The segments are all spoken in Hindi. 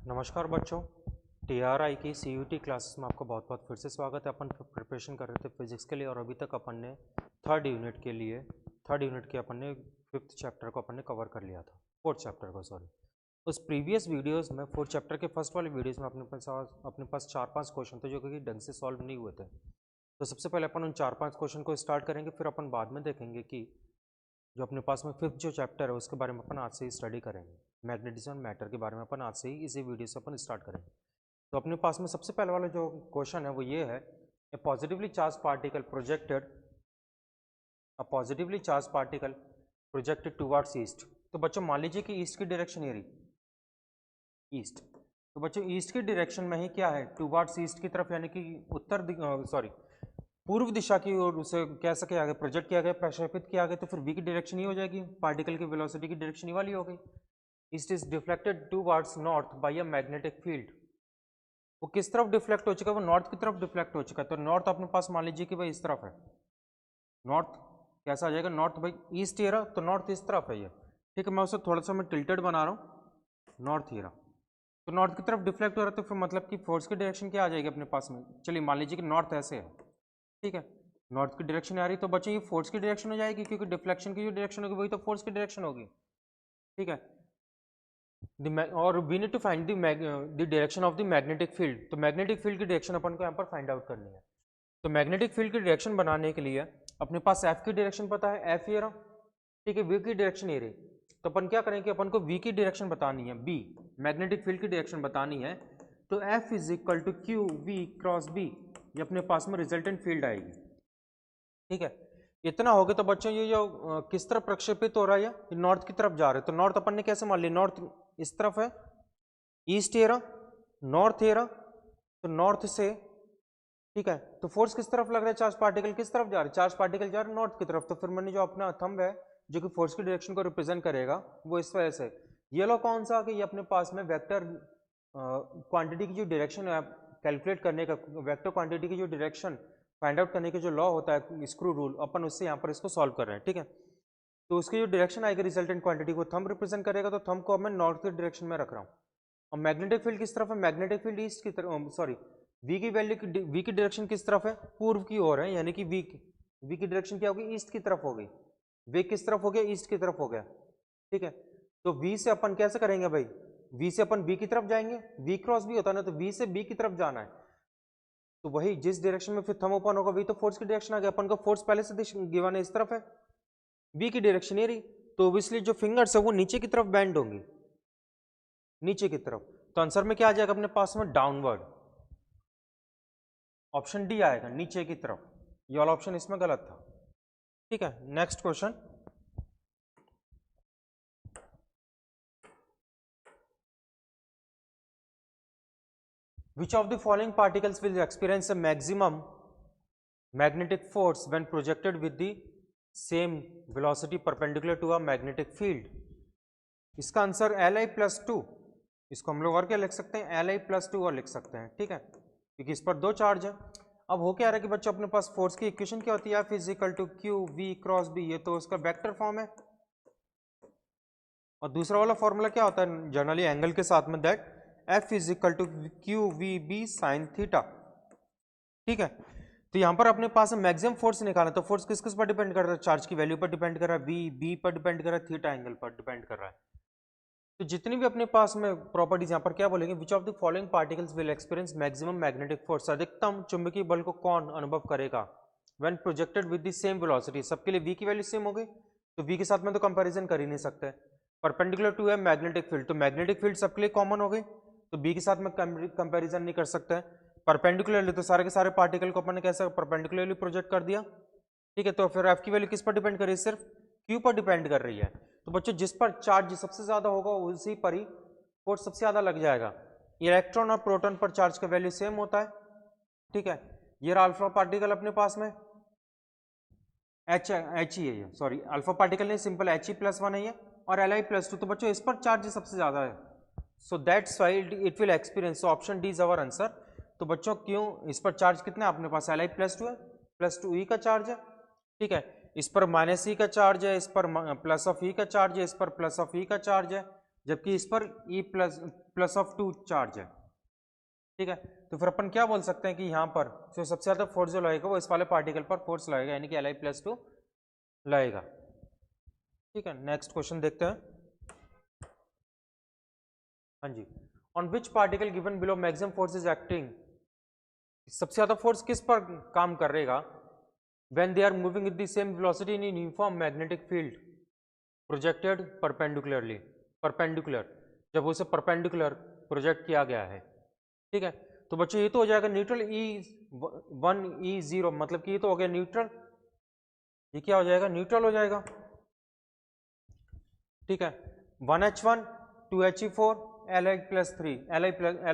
नमस्कार बच्चों, टीआरआई की सीयूटी क्लासेस में आपका बहुत बहुत फिर से स्वागत है। अपन प्रिपरेशन कर रहे थे फिजिक्स के लिए और अभी तक अपन ने थर्ड यूनिट के अपन ने फिफ्थ चैप्टर को अपन ने कवर कर लिया था, फोर्थ चैप्टर को सॉरी। उस प्रीवियस वीडियोस में फोर्थ चैप्टर के फर्स्ट वाले वीडियोस में अपने पास 4-5 क्वेश्चन थे जो कि ढंग से सॉल्व नहीं हुए थे। तो सबसे पहले अपन उन 4-5 क्वेश्चन को स्टार्ट करेंगे, फिर अपन बाद में देखेंगे कि जो अपने पास में फिफ्थ जो चैप्टर है उसके बारे में अपन आज से ही स्टडी करेंगे। मैग्नेटिज्म मैटर के बारे में अपन आज से ही इसी वीडियो से अपन स्टार्ट करेंगे। तो अपने पास में सबसे पहले वाला जो क्वेश्चन है वो ये है, a positively charge particle projected towards east. तो बच्चों मान लीजिए कि ईस्ट की डायरेक्शन ये रही ईस्ट। तो बच्चों ईस्ट की डायरेक्शन में ही क्या है, टुवर्ड्स ईस्ट की तरफ, यानी कि पूर्व दिशा की ओर उसे कह सके आगे प्रोजेक्ट किया गया, प्रक्षेपित किया गया। तो फिर v की डायरेक्शन ही हो जाएगी, पार्टिकल की वेलोसिटी की डायरेक्शन ही वाली हो गई। East is deflected towards north bye a magnetic field. वो किस तरफ डिफ्लेक्ट हो चुका है, वो नॉर्थ की तरफ डिफ्लेक्ट हो चुका है। तो नॉर्थ अपने पास मान लीजिए कि भाई इस तरफ है, नॉर्थ कैसा आ जाएगा, नॉर्थ भाई ईस्ट ये रहा, तो नॉर्थ इस तरफ है ये, ठीक है। मैं उसे थोड़ा सा मैं टिल्टेड बना रहा हूँ, नॉर्थ ये रहा, तो नॉर्थ की तरफ डिफ्लेक्ट हो रहा है। तो फिर मतलब कि फोर्स की डायरेक्शन क्या आ जाएगी अपने पास में, चलिए मान लीजिए कि नॉर्थ ऐसे है, ठीक है, नॉर्थ की डायरेक्शन आ रही, तो बच्चों ये फोर्स की डायरेक्शन हो जाएगी, क्योंकि डिफ्लेक्शन की जो डायरेक्शन होगी वही तो फोर्स की डायरेक्शन होगी, ठीक है। और we need to find the direction of the magnetic field. तो मैग्नेटिक फील्ड की डायरेक्शन अपन को यहाँ पर फाइंड आउट करनी है। तो मैग्नेटिक फील्ड की डायरेक्शन बनाने के लिए अपने पास एफ की डायरेक्शन पता है, एफ ये रहा, ठीक है, वी की डायरेक्शन ये रही। तो अपन क्या करेंगे, अपन को वी की डायरेक्शन बतानी है, बी मैग्नेटिक फील्ड की डायरेक्शन बतानी है। तो F is equal to q v cross B, ये अपने पास में रिजल्टेंट फील्ड आएगी, ठीक है। इतना हो गया। तो बच्चों ये जो किस तरफ प्रक्षेपित हो रहा है, ये नॉर्थ की तरफ जा रहे हैं। तो नॉर्थ अपन ने कैसे मान लिया, नॉर्थ इस तरफ है, ईस्ट ये रहा, नॉर्थ ये रहा, तो नॉर्थ से, ठीक है। तो फोर्स किस तरफ लग रहा है, चार्ज पार्टिकल किस तरफ जा रहे हैं, चार्ज पार्टिकल जा रहे हैं नॉर्थ की तरफ। तो फिर मैंने जो अपना थंब है जो कि फोर्स की डायरेक्शन को रिप्रेजेंट करेगा वो इस वजह से, येलो कौन सा कि ये अपने पास में वेक्टर क्वांटिटी की जो डायरेक्शन है कैलकुलेट करने का, वेक्टर क्वांटिटी की जो डायरेक्शन फाइंड आउट करने का जो लॉ होता है स्क्रू रूल, अपन उससे यहाँ पर इसको सॉल्व कर रहे हैं, ठीक है। तो उसकी जो डायरेक्शन आएगी रिजल्टेंट क्वांटिटी को थंब रिप्रेजेंट करेगा, तो थंब को मैं नॉर्थ की डायरेक्शन में रख रहा हूँ। और मैग्नेटिक फील्ड किस तरफ है, मैग्नेटिक फील्ड ईस्ट की तरफ, सॉरी वी की वैल्यू, वी की डायरेक्शन किस तरफ है, पूर्व की ओर है, यानी कि वी की डायरेक्शन क्या होगी, ईस्ट की तरफ हो गई। वे किस तरफ हो गया, ईस्ट की तरफ हो गया, ठीक है। तो वी से अपन कैसे करेंगे भाई, वी से अपन बी की तरफ जाएंगे, वी क्रॉस बी होता है ना, तो वी से बी की तरफ जाना है। तो वही जिस डायरेक्शन में फिर थंब ओपन होगा वही तो फोर्स की डायरेक्शन आ गया। अपन को फोर्स पहले से गिवन है, इस तरफ है, बी की डायरेक्शन ये रही, तो ऑब्वियसली जो फिंगर्स है वो नीचे की तरफ बेंड होंगी, नीचे की तरफ। तो आंसर में क्या आ जाएगा अपने पास में, डाउनवर्ड, ऑप्शन डी आएगा, नीचे की तरफ। ये वाला ऑप्शन इसमें गलत था, ठीक है। Next question, which of the following particles will experience a maximum magnetic force when projected with the same velocity perpendicular to a magnetic field? इसका आंसर Li+2, इसको हम लोग और क्या लिख सकते हैं, Li+2 और लिख सकते हैं, ठीक है, क्योंकि इस पर दो चार्ज है। अब हो क्या रहा है कि बच्चों अपने पास फोर्स की इक्वेशन क्या होती है, F is equal to q v cross B, ये तो उसका वेक्टर फॉर्म है। और दूसरा वाला फॉर्मूला क्या होता है जनरली एंगल के साथ में, that F is equal to q v B sine theta, ठीक है। तो यहाँ पर अपने पास मैक्सिमम फोर्स निकालना, तो फोर्स किस किस पर डिपेंड कर रहा है, चार्ज की वैल्यू पर डिपेंड कर रहा है, वी बी पर डिपेंड कर रहा है, थीटा एंगल पर डिपेंड कर रहा है। तो जितनी भी अपने पास में प्रॉपर्टीज यहाँ पर क्या बोलेंगे, which of the following particles will experience maximum magnetic force, अधिकतम चुंबकीय बल को कौन अनुभव करेगा when projected with the same velocity. सबके लिए वी की वैल्यू सेम हो गई, तो वी के साथ में तो कंपैरिजन कर ही नहीं सकते। परपेंडिकुलर टू है मैग्नेटिक फील्ड, तो मैग्नेटिक फील्ड सबके लिए कॉमन हो गई, तो बी के साथ में कंपैरिजन नहीं कर सकते। परपेंडिकुलरली तो सारे के सारे पार्टिकल को अपन ने कैसे परपेंडिकुलरली प्रोजेक्ट कर दिया, ठीक है। तो फिर एफ की वैल्यू किस पर डिपेंड कर रही है, सिर्फ क्यू पर डिपेंड कर रही है। तो बच्चों जिस पर चार्ज सबसे ज्यादा होगा उसी पर ही फोर्स सबसे ज्यादा लग जाएगा। इलेक्ट्रॉन और प्रोटॉन पर चार्ज का वैल्यू सेम होता है, ठीक है। ये अल्फा पार्टिकल अपने पास में एच ही है, सॉरी अल्फा पार्टिकल नहीं, सिंपल He+1 है ये, और Li+2, तो बच्चों इस पर चार्ज सबसे ज्यादा है, so that's why it will experience, so option D is our answer. तो बच्चों क्यों, इस पर चार्ज कितना है अपने पास, Li+2 है, +2e का चार्ज है, ठीक है। इस पर -e का चार्ज है, इस पर +e का चार्ज है, इस पर +e का चार्ज है, जबकि इस पर E प्लस ऑफ 2 चार्ज है, ठीक है। तो फिर अपन क्या बोल सकते हैं कि यहाँ पर जो सबसे ज़्यादा फोर्स जो लगेगा वो इस वाले पार्टिकल पर फोर्स लगेगा, यानी कि Li+2 लगेगा, ठीक है। नेक्स्ट क्वेश्चन देखते हैं। हाँ जी, on which particle given below maximum force is acting, सबसे ज़्यादा फोर्स किस पर काम करेगा, when they are moving with the same velocity in uniform magnetic field projected perpendicularly, perpendicular, जब उसे perpendicular प्रोजेक्ट किया गया है, ठीक है। तो बच्चों ये तो हो जाएगा न्यूट्रल E1 E0, मतलब कि ये तो हो गया न्यूट्रल, ये क्या हो जाएगा, न्यूट्रल हो जाएगा, ठीक है। 1H1 2He4 Li+3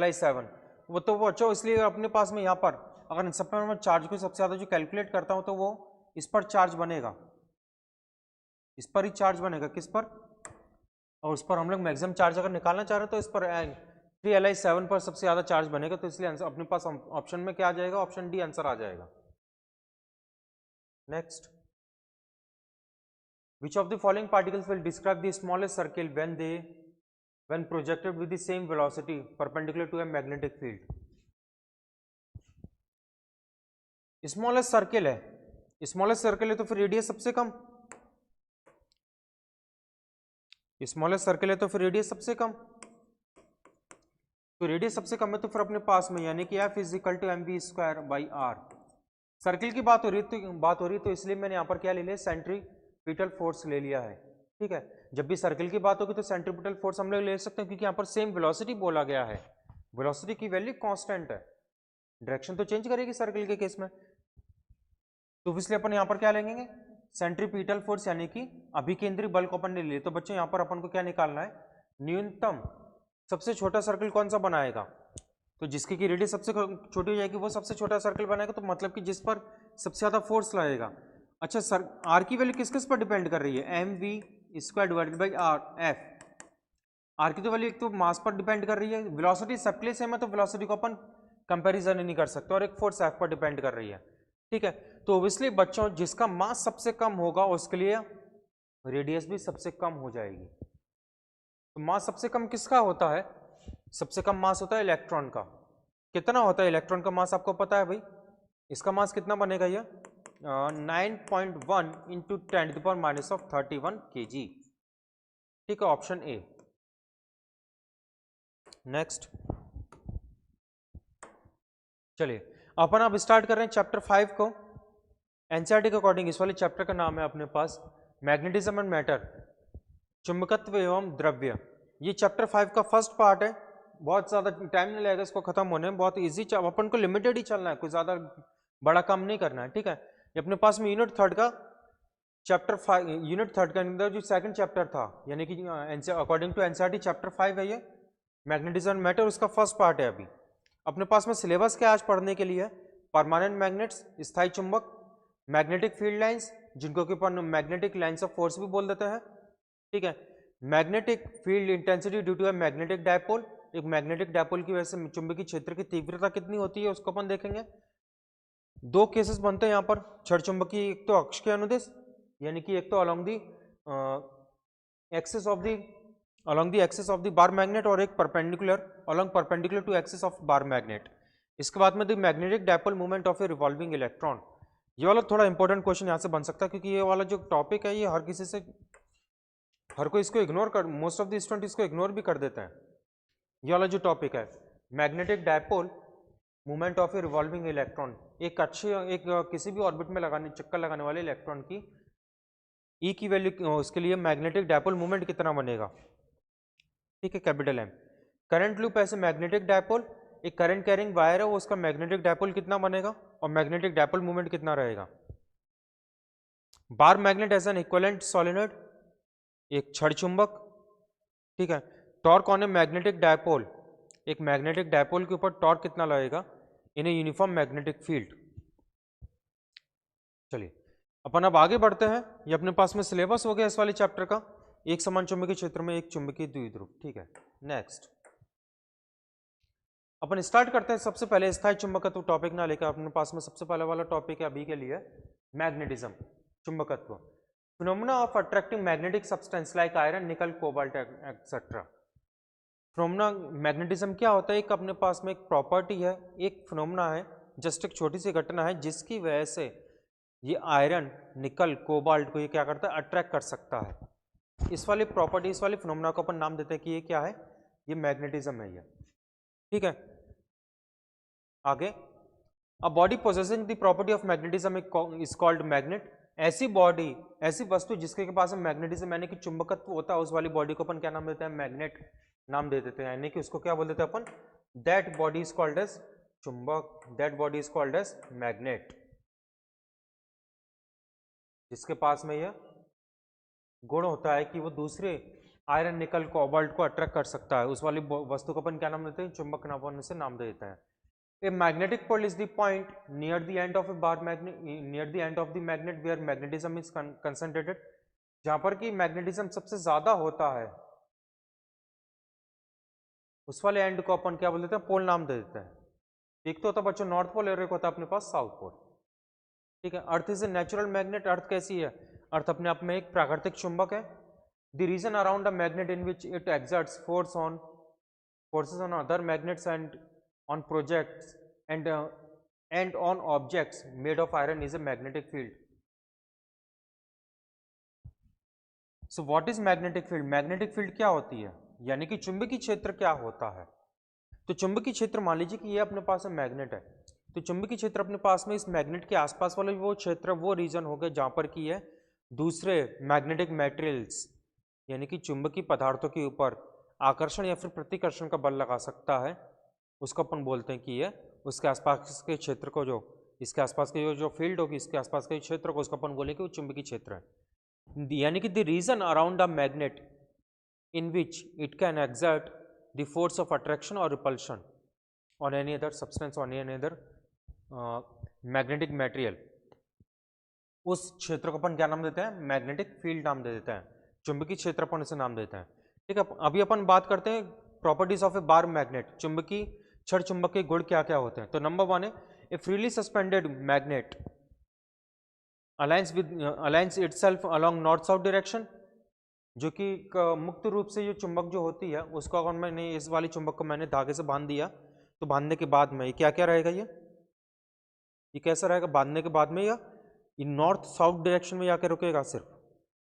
Li7, वो तो वो अच्छा, इसलिए अपने पास में यहाँ पर अगर इन सब पर मैं चार्ज को सबसे ज़्यादा जो कैलकुलेट करता हूँ तो वो इस पर चार्ज बनेगा, इस पर ही चार्ज बनेगा, किस पर, और उस पर हम लोग मैक्सिमम चार्ज अगर निकालना चाह रहे हैं तो इस पर 3Li7 पर सबसे ज़्यादा चार्ज बनेगा, तो इसलिए आंसर अपने पास ऑप्शन में क्या आ जाएगा, ऑप्शन डी आंसर आ जाएगा। Next, which of the following particles will describe the smallest circle when projected with the same velocity perpendicular to a magnetic field, smallest circle है, स्मॉलेस्ट सर्किल है तो फिर रेडियस सबसे कम, स्मॉलेस्ट सर्किल है तो फिर रेडियस सबसे कम, तो रेडियस सबसे कम है तो फिर अपने पास में यानी कि F = mv²/r, सर्किल की बात हो रही तो इसलिए मैंने यहाँ पर क्या ले लिया, सेंट्रीपिटल फोर्स ले लिया है, ठीक है। जब भी सर्किल की बात होगी तो सेंट्रीपिटल फोर्स हम लोग ले सकते हैं, क्योंकि यहाँ पर सेम वेलोसिटी बोला गया है, वेलोसिटी की वैल्यू कांस्टेंट है, डायरेक्शन तो चेंज करेगी सर्किल के केस में, तो इसलिए अपन यहाँ पर क्या लेंगे, सेंट्रीपिटल फोर्स यानी कि अभिकेंद्री बल को अपन ने लिए। तो बच्चों यहाँ पर अपन को क्या निकालना है, न्यूनतम सबसे छोटा सर्किल कौन सा बनाएगा, तो जिसकी की रेडियस सबसे छोटी हो जाएगी वो सबसे छोटा सर्किल बनाएगा, तो मतलब कि जिस पर सबसे ज्यादा फोर्स लगेगा। अच्छा सर, आर की वैल्यू किस किस पर डिपेंड कर रही है, mv²/r f, आर की तो वैल्यू एक तो मास पर डिपेंड कर रही है, वेलोसिटी सबके सेम है तो वेलोसिटी को अपन कंपैरिजन ही नहीं कर सकते, और एक फोर्स एफ पर डिपेंड कर रही है, ठीक है। तो ऑब्वियसली बच्चों जिसका मास सबसे कम होगा उसके लिए रेडियस भी सबसे कम हो जाएगी। तो मास सबसे कम किसका होता है, सबसे कम मास होता है इलेक्ट्रॉन का। कितना होता है इलेक्ट्रॉन का मास आपको पता है भाई, इसका मास कितना बनेगा, ये 9.1 × 10⁻31 kg, ठीक है, ऑप्शन ए। नेक्स्ट चलिए अपन अब स्टार्ट कर रहे हैं चैप्टर 5 को, एनसीईआरटी के अकॉर्डिंग इस वाले चैप्टर का नाम है अपने पास मैग्नेटिज्म एंड मैटर, चुंबकत्व एवं द्रव्य। ये चैप्टर 5 का फर्स्ट पार्ट है, बहुत ज़्यादा टाइम नहीं लगेगा इसको खत्म होने में, बहुत इजी, अपन को लिमिटेड ही चलना है, कोई ज़्यादा बड़ा काम नहीं करना है, ठीक है। ये अपने पास में यूनिट थर्ड का चैप्टर 5, यूनिट थर्ड के अंदर जो सेकंड चैप्टर था, यानी कि अकॉर्डिंग टू एनसीईआरटी चैप्टर 5 है ये मैग्नेटिज्म एंड मैटर, उसका फर्स्ट पार्ट है। अभी अपने पास में सिलेबस क्या आज पढ़ने के लिए, परमानेंट मैग्नेट्स, स्थायी चुंबक, मैग्नेटिक फील्ड लाइंस, जिनको कि अपन मैग्नेटिक लाइंस ऑफ फोर्स भी बोल देते हैं, ठीक है। Magnetic field intensity due to a magnetic dipole, एक मैग्नेटिक डायपोल की वजह से चुंबकीय क्षेत्र की तीव्रता कितनी होती है उसको अपन देखेंगे। दो केसेस बनते हैं यहाँ पर क्षण चुंबकीय, एक तो अक्ष के अनुदिश, यानी कि एक तो along the axis of the bar magnet, और एक perpendicular to axis of bar magnet. इसके बाद में the magnetic dipole movement of a revolving electron. ये वाला थोड़ा इंपॉर्टेंट क्वेश्चन यहाँ से बन सकता है, क्योंकि ये वाला जो टॉपिक है ये हर कोई इसको इग्नोर कर, मोस्ट ऑफ द स्टूडेंट इसको इग्नोर भी कर देते हैं। ये वाला जो टॉपिक है magnetic dipole movement of a revolving electron, एक किसी भी ऑर्बिट में चक्कर लगाने वाले इलेक्ट्रॉन की ई की वैल्यू, उसके लिए मैग्नेटिक डायपोल मूवमेंट कितना बनेगा, ठीक है, कैपिटल एम। करंट लूप ऐसे मैग्नेटिक डायपोल, एक करंट कैरिंग वायर है वो, उसका मैग्नेटिक डायपोल कितना बनेगा और मैग्नेटिक डायपोल मूवमेंट कितना रहेगा। Bar magnet as an equivalent solenoid, एक क्षण चुंबक, ठीक है। Torque on a magnetic dipole, एक मैग्नेटिक डायपोल के ऊपर टॉर्क कितना लगेगा in a uniform magnetic field. चलिए अपन अब आगे बढ़ते हैं, ये अपने पास में सिलेबस हो गया इस वाले चैप्टर का, एक समान चुंबकीय क्षेत्र में एक चुंबकीय द्विध्रुव, ठीक है। नेक्स्ट अपन स्टार्ट करते हैं, सबसे पहले स्थायी चुंबकत्व टॉपिक ना लेकर अपने पास में सबसे पहले वाला टॉपिक है अभी के लिए मैग्नेटिज्म, चुंबकत्व। Phenomena of attracting magnetic substance like iron, निकल, कोबाल्ट एक्सेट्रा। फिनोमेना मैग्नेटिज्म क्या होता है? एक अपने पास में एक प्रॉपर्टी है, एक फिनोमेना है, जस्ट एक छोटी सी घटना है जिसकी वजह से ये आयरन, निकल, कोबाल्ट को ये क्या करता है? अट्रैक्ट कर सकता है। इस वाली प्रॉपर्टी, इस वाली फिनोमेना को अपन नाम देते हैं कि ये क्या है? ये मैग्नेटिज्म है ये। ठीक है, आगे, a body possessing the property of magnetism is called magnet. ऐसी बॉडी, ऐसी वस्तु जिसके पास में मैग्नेटिज्म यानी कि चुंबकत्व होता है, उस वाली बॉडी को अपन क्या नाम देते हैं? मैग्नेट नाम दे देते हैं, यानी कि उसको क्या बोल देते हैं अपन? That body is called as चुंबक, that body is called as magnet. जिसके पास में यह गुण होता है कि वो दूसरे आयरन, निकल, कोबाल्ट को अट्रैक्ट कर सकता है, उस वाली वस्तु को अपन क्या नाम देते हैं? चुंबक नाम से नाम दे देते हैं। A magnetic pole is the point near the end of a bar magnet, near the end of the magnet where magnetism is concentrated। जहां पर कि मैग्नेटिज्म सबसे ज्यादा होता है, उस वाले एंड को अपन क्या बोल देते हैं? पोल नाम दे देते हैं। एक तो होता है बच्चों नॉर्थ पोल और एक होता है अपने पास साउथ पोल। ठीक है, earth is a natural magnet. Earth कैसी है? अर्थ अपने आप में एक प्राकृतिक चुंबक है। The region around a magnet in which it exerts forces on other magnets and on projects and on objects made of iron is a magnetic field। So what is magnetic field? Magnetic field क्या होती है? यानी कि चुंबकीय क्षेत्र क्या होता है? तो चुंबकीय क्षेत्र, मान लीजिए कि ये अपने पास में मैग्नेट है, तो चुंबकीय क्षेत्र अपने पास में इस मैग्नेट के आसपास वाला वो क्षेत्र, वो रीजन हो गया जहां पर कि है दूसरे मैग्नेटिक मटेरियल्स यानी कि चुंबकीय पदार्थों के ऊपर आकर्षण या फिर प्रतिकर्षण का बल लगा सकता है, उसको अपन बोलते हैं कि ये उसके आसपास के क्षेत्र को, जो इसके आसपास के जो फील्ड होगी, इसके आसपास के क्षेत्र को, उसको अपन बोलेंगे कि वो चुंबकीय क्षेत्र है। यानी कि the region around a magnet in which it can exert the force of attraction और repulsion on any other substance, on any other magnetic material, उस क्षेत्र को अपन क्या नाम देते हैं? मैग्नेटिक फील्ड नाम दे देते हैं। चुंबकीय क्षेत्र अपन इसे नाम देते हैं। ठीक है, अभी अपन बात करते हैं properties of A bar magnet. चुंबकीय क्षण चुंबक के गुण क्या क्या होते हैं? तो नंबर 1 है a freely suspended magnet aligns itself along north south direction. जो कि मुक्त रूप से ये चुंबक जो होती है उसको अगर मैंने इस वाली चुंबक को मैंने धागे से बांध दिया, तो बांधने के बाद में क्या क्या रहेगा? ये कैसा रहेगा? बांधने के बाद में ये नॉर्थ साउथ डायरेक्शन में जाकर रुकेगा सिर्फ।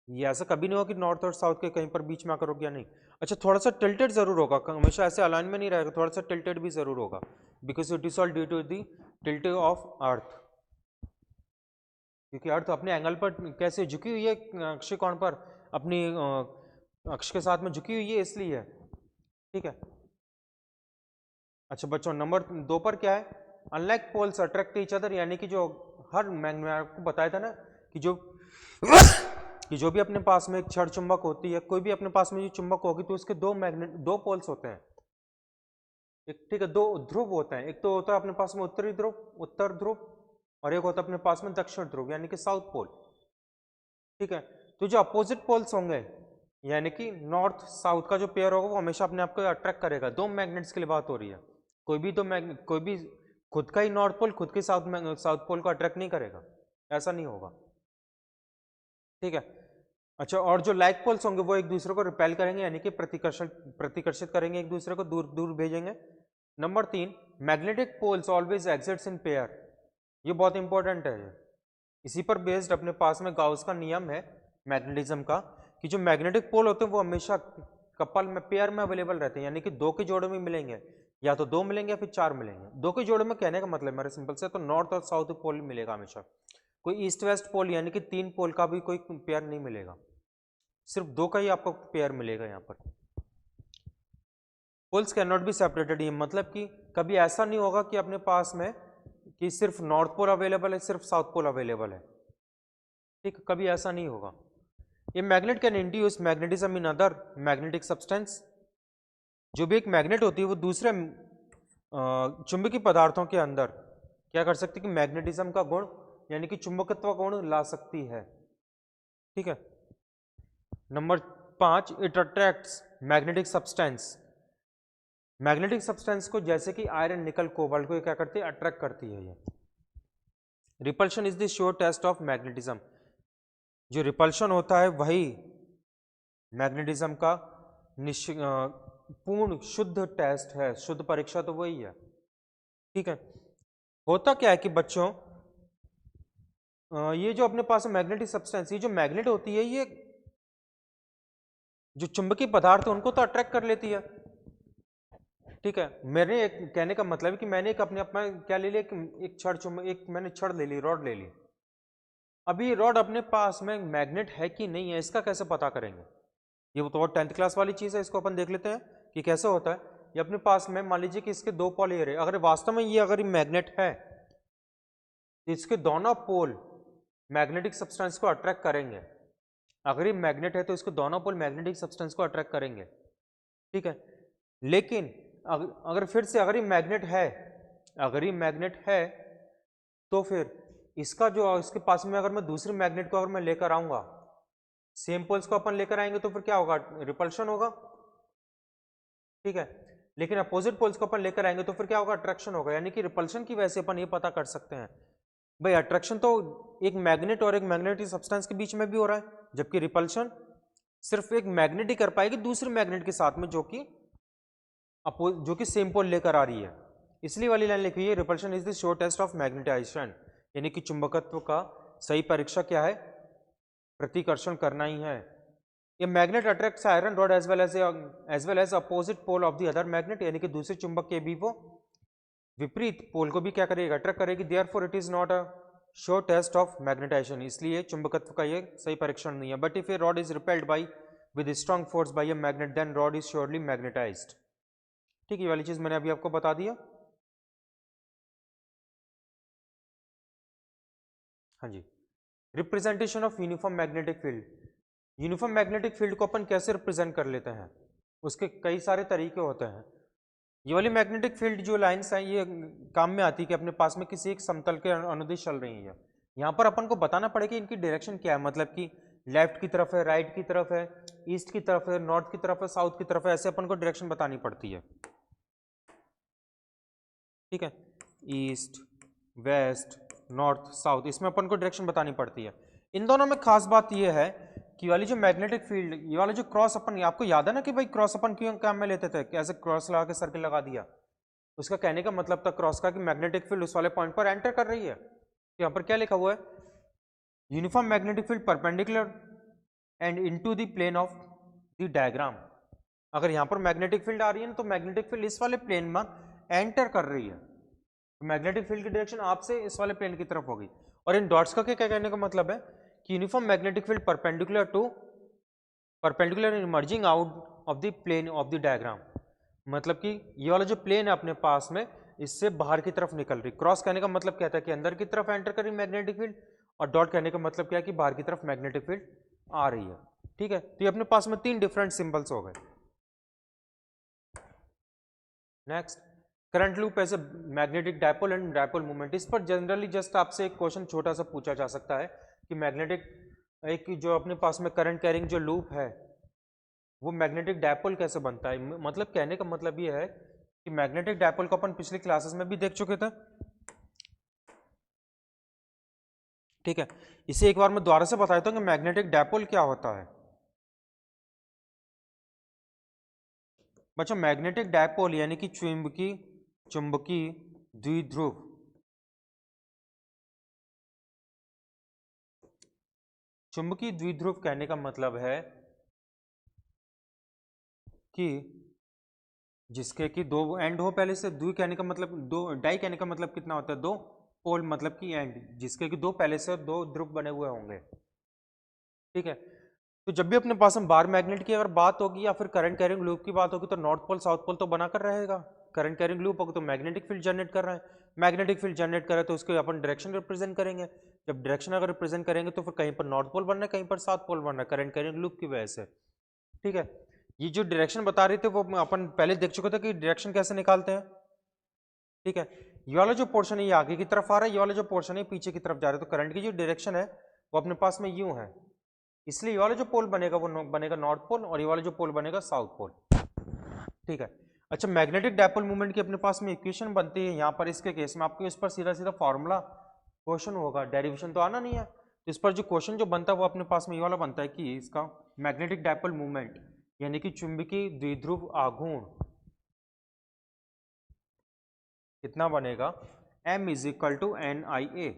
ये ऐसा कभी नहीं होगा कि नॉर्थ और साउथ के कहीं पर बीच में आकर रुक गया, नहीं। अच्छा, थोड़ा सा टिल्टेड जरूर होगा, हमेशा ऐसे अलाइन में नहीं रहेगा, थोड़ा सा टिल्टेड भी जरूर होगा, because it is all due to the tilt of earth. क्योंकि अर्थ अपने एंगल पर कैसे झुकी हुई है, अक्ष कोण पर अपनी अक्ष के साथ में झुकी हुई है, इसलिए। ठीक है, अच्छा बच्चों, नंबर 2 पर क्या है? Unlike poles attract each other, यानी कि जो हर, मैंने आपको बताया था ना कि जो भी अपने पास में एक क्षण चुंबक होती है, कोई भी अपने पास में जो चुंबक होगी, तो उसके दो पोल्स होते हैं। एक, ठीक है, 2 ध्रुव होते हैं। एक तो होता है अपने पास में उत्तरी ध्रुव, उत्तर ध्रुव, और एक होता है अपने पास में दक्षिण ध्रुव यानी कि साउथ पोल। ठीक है, तो जो अपोजिट पोल्स होंगे यानी कि नॉर्थ साउथ का जो पेयर होगा, वो हमेशा अपने आप को अट्रैक्ट करेगा। 2 मैग्नेट्स के लिए बात हो रही है। कोई भी खुद का ही नॉर्थ पोल खुद के साउथ पोल को अट्रैक्ट नहीं करेगा, ऐसा नहीं होगा। ठीक है, अच्छा, और जो लाइक पोल्स होंगे वो एक दूसरे को रिपेल करेंगे, यानी कि प्रतिकर्षित करेंगे, एक दूसरे को दूर दूर भेजेंगे। Number 3, magnetic poles always exits in pair. ये बहुत इंपॉर्टेंट है। इसी पर बेस्ड अपने पास में गाउस का नियम है मैग्नेटिज्म का, कि जो मैग्नेटिक पोल होते हैं वो हमेशा कपल में, पेयर में अवेलेबल रहते हैं, यानी कि 2 के जोड़े में मिलेंगे, या तो 2 मिलेंगे या फिर 4 मिलेंगे। 2 के जोड़े में कहने का मतलब मेरे सिंपल से, तो नॉर्थ और साउथ पोल मिलेगा हमेशा। कोई ईस्ट वेस्ट पोल यानी कि 3 पोल का भी कोई पेयर नहीं मिलेगा, सिर्फ 2 का ही आपको पेयर मिलेगा यहाँ पर। Poles can not be separated, ये मतलब कि कभी ऐसा नहीं होगा कि अपने पास में कि सिर्फ नॉर्थ पोल अवेलेबल है, सिर्फ साउथ पोल अवेलेबल है। ठीक, कभी ऐसा नहीं होगा। ये magnet can induce magnetism in other magnetic substance. जो भी एक मैग्नेट होती है वो दूसरे चुंबकीय पदार्थों के अंदर क्या कर सकती है कि मैग्नेटिज्म का गुण यानी कि चुंबकत्व गुण ला सकती है। ठीक है, number 5, it attracts magnetic substance. Magnetic substance को जैसे कि आयरन, निकल, कोबाल्ट को क्या करती है? अट्रैक्ट करती है ये। Repulsion is the sure test of magnetism. जो रिपल्शन होता है वही मैग्नेटिज्म का पूर्ण शुद्ध टेस्ट है, शुद्ध परीक्षा तो वही है। ठीक है, होता क्या है कि बच्चों ये जो अपने पास मैग्नेटिक सब्सटेंस, ये जो मैग्नेट होती है, ये जो चुंबकीय पदार्थ है उनको तो अट्रैक्ट कर लेती है। ठीक है, मेरे एक कहने का मतलब है कि मैंने एक अपने अपना क्या ले लिया कि एक एक मैंने छड़ ले ली, रॉड ले ली। अभी ये रॉड अपने पास में मैग्नेट है कि नहीं है, इसका कैसे पता करेंगे? ये तो 10th क्लास वाली चीज है, इसको अपन देख लेते हैं कि कैसे होता है। ये अपने पास में मान लीजिए कि इसके 2 पोल एयर है, अगर वास्तव में ये अगर मैग्नेट है तो इसके दोनों पोल मैग्नेटिक सब्सटेंस को अट्रैक्ट करेंगे। अगर ये मैग्नेट है तो इसके दोनों पोल मैग्नेटिक सब्सटेंस को अट्रैक्ट करेंगे। ठीक है, लेकिन अगर फिर से अगर ये मैग्नेट है, अगर ये मैग्नेट है तो फिर इसका जो इसके पास में अगर मैं दूसरी मैग्नेट को अगर मैं लेकर आऊंगा, सेम पोल्स को अपन लेकर आएंगे तो फिर क्या होगा? रिपल्शन होगा। ठीक है, लेकिन अपोजिट पोल्स को अपन लेकर आएंगे तो फिर क्या होगा? अट्रैक्शन होगा। यानी कि रिपल्शन की वजह से अपन ये पता कर सकते हैं भाई अट्रैक्शन तो एक मैग्नेट और एक मैग्नेटिक सब्सटेंस के बीच में भी हो रहा है, जबकि रिपल्शन सिर्फ एक मैग्नेट ही कर पाएगी दूसरे मैग्नेट के साथ में जो कि सेम पोल लेकर आ रही है। इसलिए वाली लाइन लिखी है, repulsion is the sure test of magnetization, यानी कि चुंबकत्व का सही परीक्षा क्या है? प्रतिकर्षण करना ही है। ये magnet attracts iron rod as well as opposite pole of the other magnet, यानी कि दूसरे चुंबक के भी वो विपरीत पोल को भी क्या करेगा? अट्रैक्ट करेगी। Therefore it is not a sure test of magnetization, इसलिए चुंबकत्व का ये सही परीक्षण नहीं है। But if a rod is repelled by with strong force by a magnet then rod is surely magnetized. ठीक है, ये वाली चीज मैंने अभी आपको बता दिया। हाँ जी, representation of uniform magnetic field. Uniform magnetic field को अपन कैसे रिप्रेजेंट कर लेते हैं? उसके कई सारे तरीके होते हैं। ये वाली मैग्नेटिक फील्ड जो लाइंस हैं ये काम में आती है कि अपने पास में किसी एक समतल के अनुदिश चल रही है। यहाँ पर अपन को बताना पड़ेगा इनकी डायरेक्शन क्या है, मतलब कि लेफ्ट की तरफ है, राइट की तरफ है, ईस्ट की तरफ है, नॉर्थ की तरफ है, साउथ की तरफ है, ऐसे अपन को डायरेक्शन बतानी पड़ती है। ठीक है, ईस्ट, वेस्ट, नॉर्थ, साउथ, इसमें अपन को डायरेक्शन बतानी पड़ती है। इन दोनों में खास बात यह है कि वाली जो मैग्नेटिक फील्ड, ये वाला जो क्रॉस अपन, आपको याद है ना कि भाई क्रॉस अपन क्यों काम में लेते थे, कैसे क्रॉस लगा के सर्किल लगा दिया। उसका कहने का मतलब था क्रॉस का कि मैग्नेटिक फील्ड उस वाले पॉइंट पर एंटर कर रही है। यहाँ पर क्या लिखा हुआ है? Uniform magnetic field perpendicular and into the plane of the diagram. अगर यहाँ पर मैग्नेटिक फील्ड आ रही है ना तो मैग्नेटिक फील्ड इस वाले प्लेन में एंटर कर रही है, मैग्नेटिक फील्ड की डायरेक्शन आपसे इस वाले प्लेन की तरफ होगी। और इन डॉट्स का क्या कहने का मतलब है कि uniform magnetic field perpendicular emerging out of the plane of the diagram, मतलब कि ये वाला जो प्लेन है अपने पास में इससे बाहर की तरफ निकल रही। क्रॉस कहने का मतलब क्या था कि अंदर की तरफ एंटर कर रही मैग्नेटिक फील्ड, और डॉट कहने का मतलब क्या है कि बाहर की तरफ मैग्नेटिक फील्ड आ रही है। ठीक है, तो ये अपने पास में 3 डिफरेंट सिंबल्स हो गए। Next, current loop as a magnetic dipole and dipole movement. इस पर जनरली जस्ट आपसे एक क्वेश्चन छोटा सा पूछा जा सकता है कि मैग्नेटिक एक जो अपने पास में करंट कैरिंग जो लूप है वो मैग्नेटिक डायपोल कैसे बनता है। मतलब कहने का मतलब ये है कि मैग्नेटिक डायपोल को अपन पिछली क्लासेस में भी देख चुके थे। ठीक है, इसे एक बार मैं दोबारा से बता देता हूँ कि मैग्नेटिक डायपोल क्या होता है। बच्चों, मैग्नेटिक डायपोल यानी कि चुंबकीय द्विध्रुव, चुंबकीय द्विध्रुव कहने का मतलब है कि जिसके कि 2 एंड हो पहले से। द्वि कहने का मतलब 2, डाई कहने का मतलब कितना होता है? 2 पोल, मतलब कि एंड, जिसके कि 2 पहले से 2 ध्रुव बने हुए होंगे। ठीक है, तो जब भी अपने पास हम बार मैग्नेट की अगर बात होगी या फिर करंट कैरिंग लूप की बात होगी तो नॉर्थ पोल साउथ पोल तो बना कर रहेगा। करंट कैरिंग लूप होगा तो मैग्नेटिक फील्ड जनरेट कर रहे हैं, मैग्नेटिक फील्ड जनरेट कर रहे हैं तो उसको अपन डायरेक्शन रिप्रेजेंट करेंगे। जब डायरेक्शन अगर रिप्रेजेंट करेंगे तो फिर कहीं पर नॉर्थ पोल बनना है, कहीं पर साउथ पोल बनना है, करंट कैरिंग लूप की वजह से। ठीक है, ये जो डायरेक्शन बता रहे थे वो अपन पहले देख चुके थे कि डायरेक्शन कैसे निकालते हैं। ठीक है, ये वाला जो पोर्शन है ये आगे की तरफ आ रहा है, ये वाला जो पोर्शन है पीछे की तरफ जा रहा है, तो करंट की जो डायरेक्शन है वो अपने पास में यूं है, इसलिए ये वाला जो पोल बनेगा वो बनेगा नॉर्थ पोल और ये वाला जो पोल बनेगा साउथ पोल। ठीक है, अच्छा, मैग्नेटिक डायपोल मूवमेंट की अपने पास में इक्वेशन बनती है यहाँ पर। इसके केस में आपको इस पर सीधा सीधा फॉर्मूला क्वेश्चन होगा, डेरिवेशन तो आना नहीं है। तो इस पर जो क्वेश्चन जो बनता है वो अपने पास में ये वाला बनता है कि इसका मैग्नेटिक डायपोल मूवमेंट यानी कि चुंबकीय द्विध्रुव आघूर्ण कितना बनेगा, m is equal to N I A,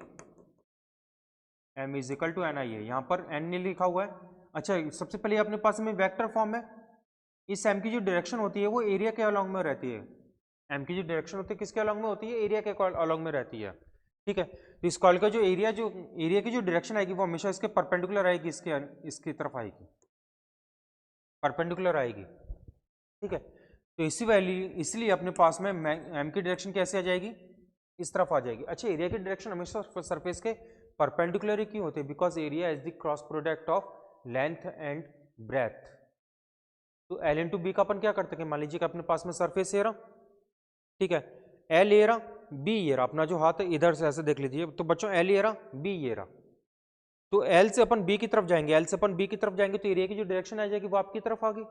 m is equal to N I A. यहाँ पर n नहीं लिखा हुआ है। अच्छा, सबसे पहले अपने पास में वेक्टर फॉर्म है। इस m की जो डायरेक्शन होती है वो एरिया के अलॉन्ग में रहती है। m की जो डायरेक्शन होती है किसके अलॉन्ग में होती है, एरिया के अलॉन्ग में रहती है। ठीक है, तो इस कॉइल का जो एरिया की जो डायरेक्शन आएगी वो हमेशा इसके परपेंडिकुलर आएगी, इसकी तरफ आएगी, परपेंडिकुलर आएगी। ठीक है, तो इसलिए अपने पास में m की डायरेक्शन कैसे आ जाएगी, इस तरफ आ जाएगी। अच्छा, एरिया की डायरेक्शन हमेशा सरफेस के परपेंडिकुलर ही क्यों होती है, because area is the cross product of length and breadth. तो एल इंटू बी का अपन क्या करते हैं, मान लीजिए कि अपने पास में सरफेस एरिया, ठीक है, एल एरा बी एरा, अपना जो हाथ है इधर से ऐसे देख लीजिए, तो बच्चों एल एरा बी एरा, तो एल से अपन बी की तरफ जाएंगे, एल से अपन बी की तरफ जाएंगे तो एरिया की जो डायरेक्शन आ जाएगी वो आपकी तरफ आ गई।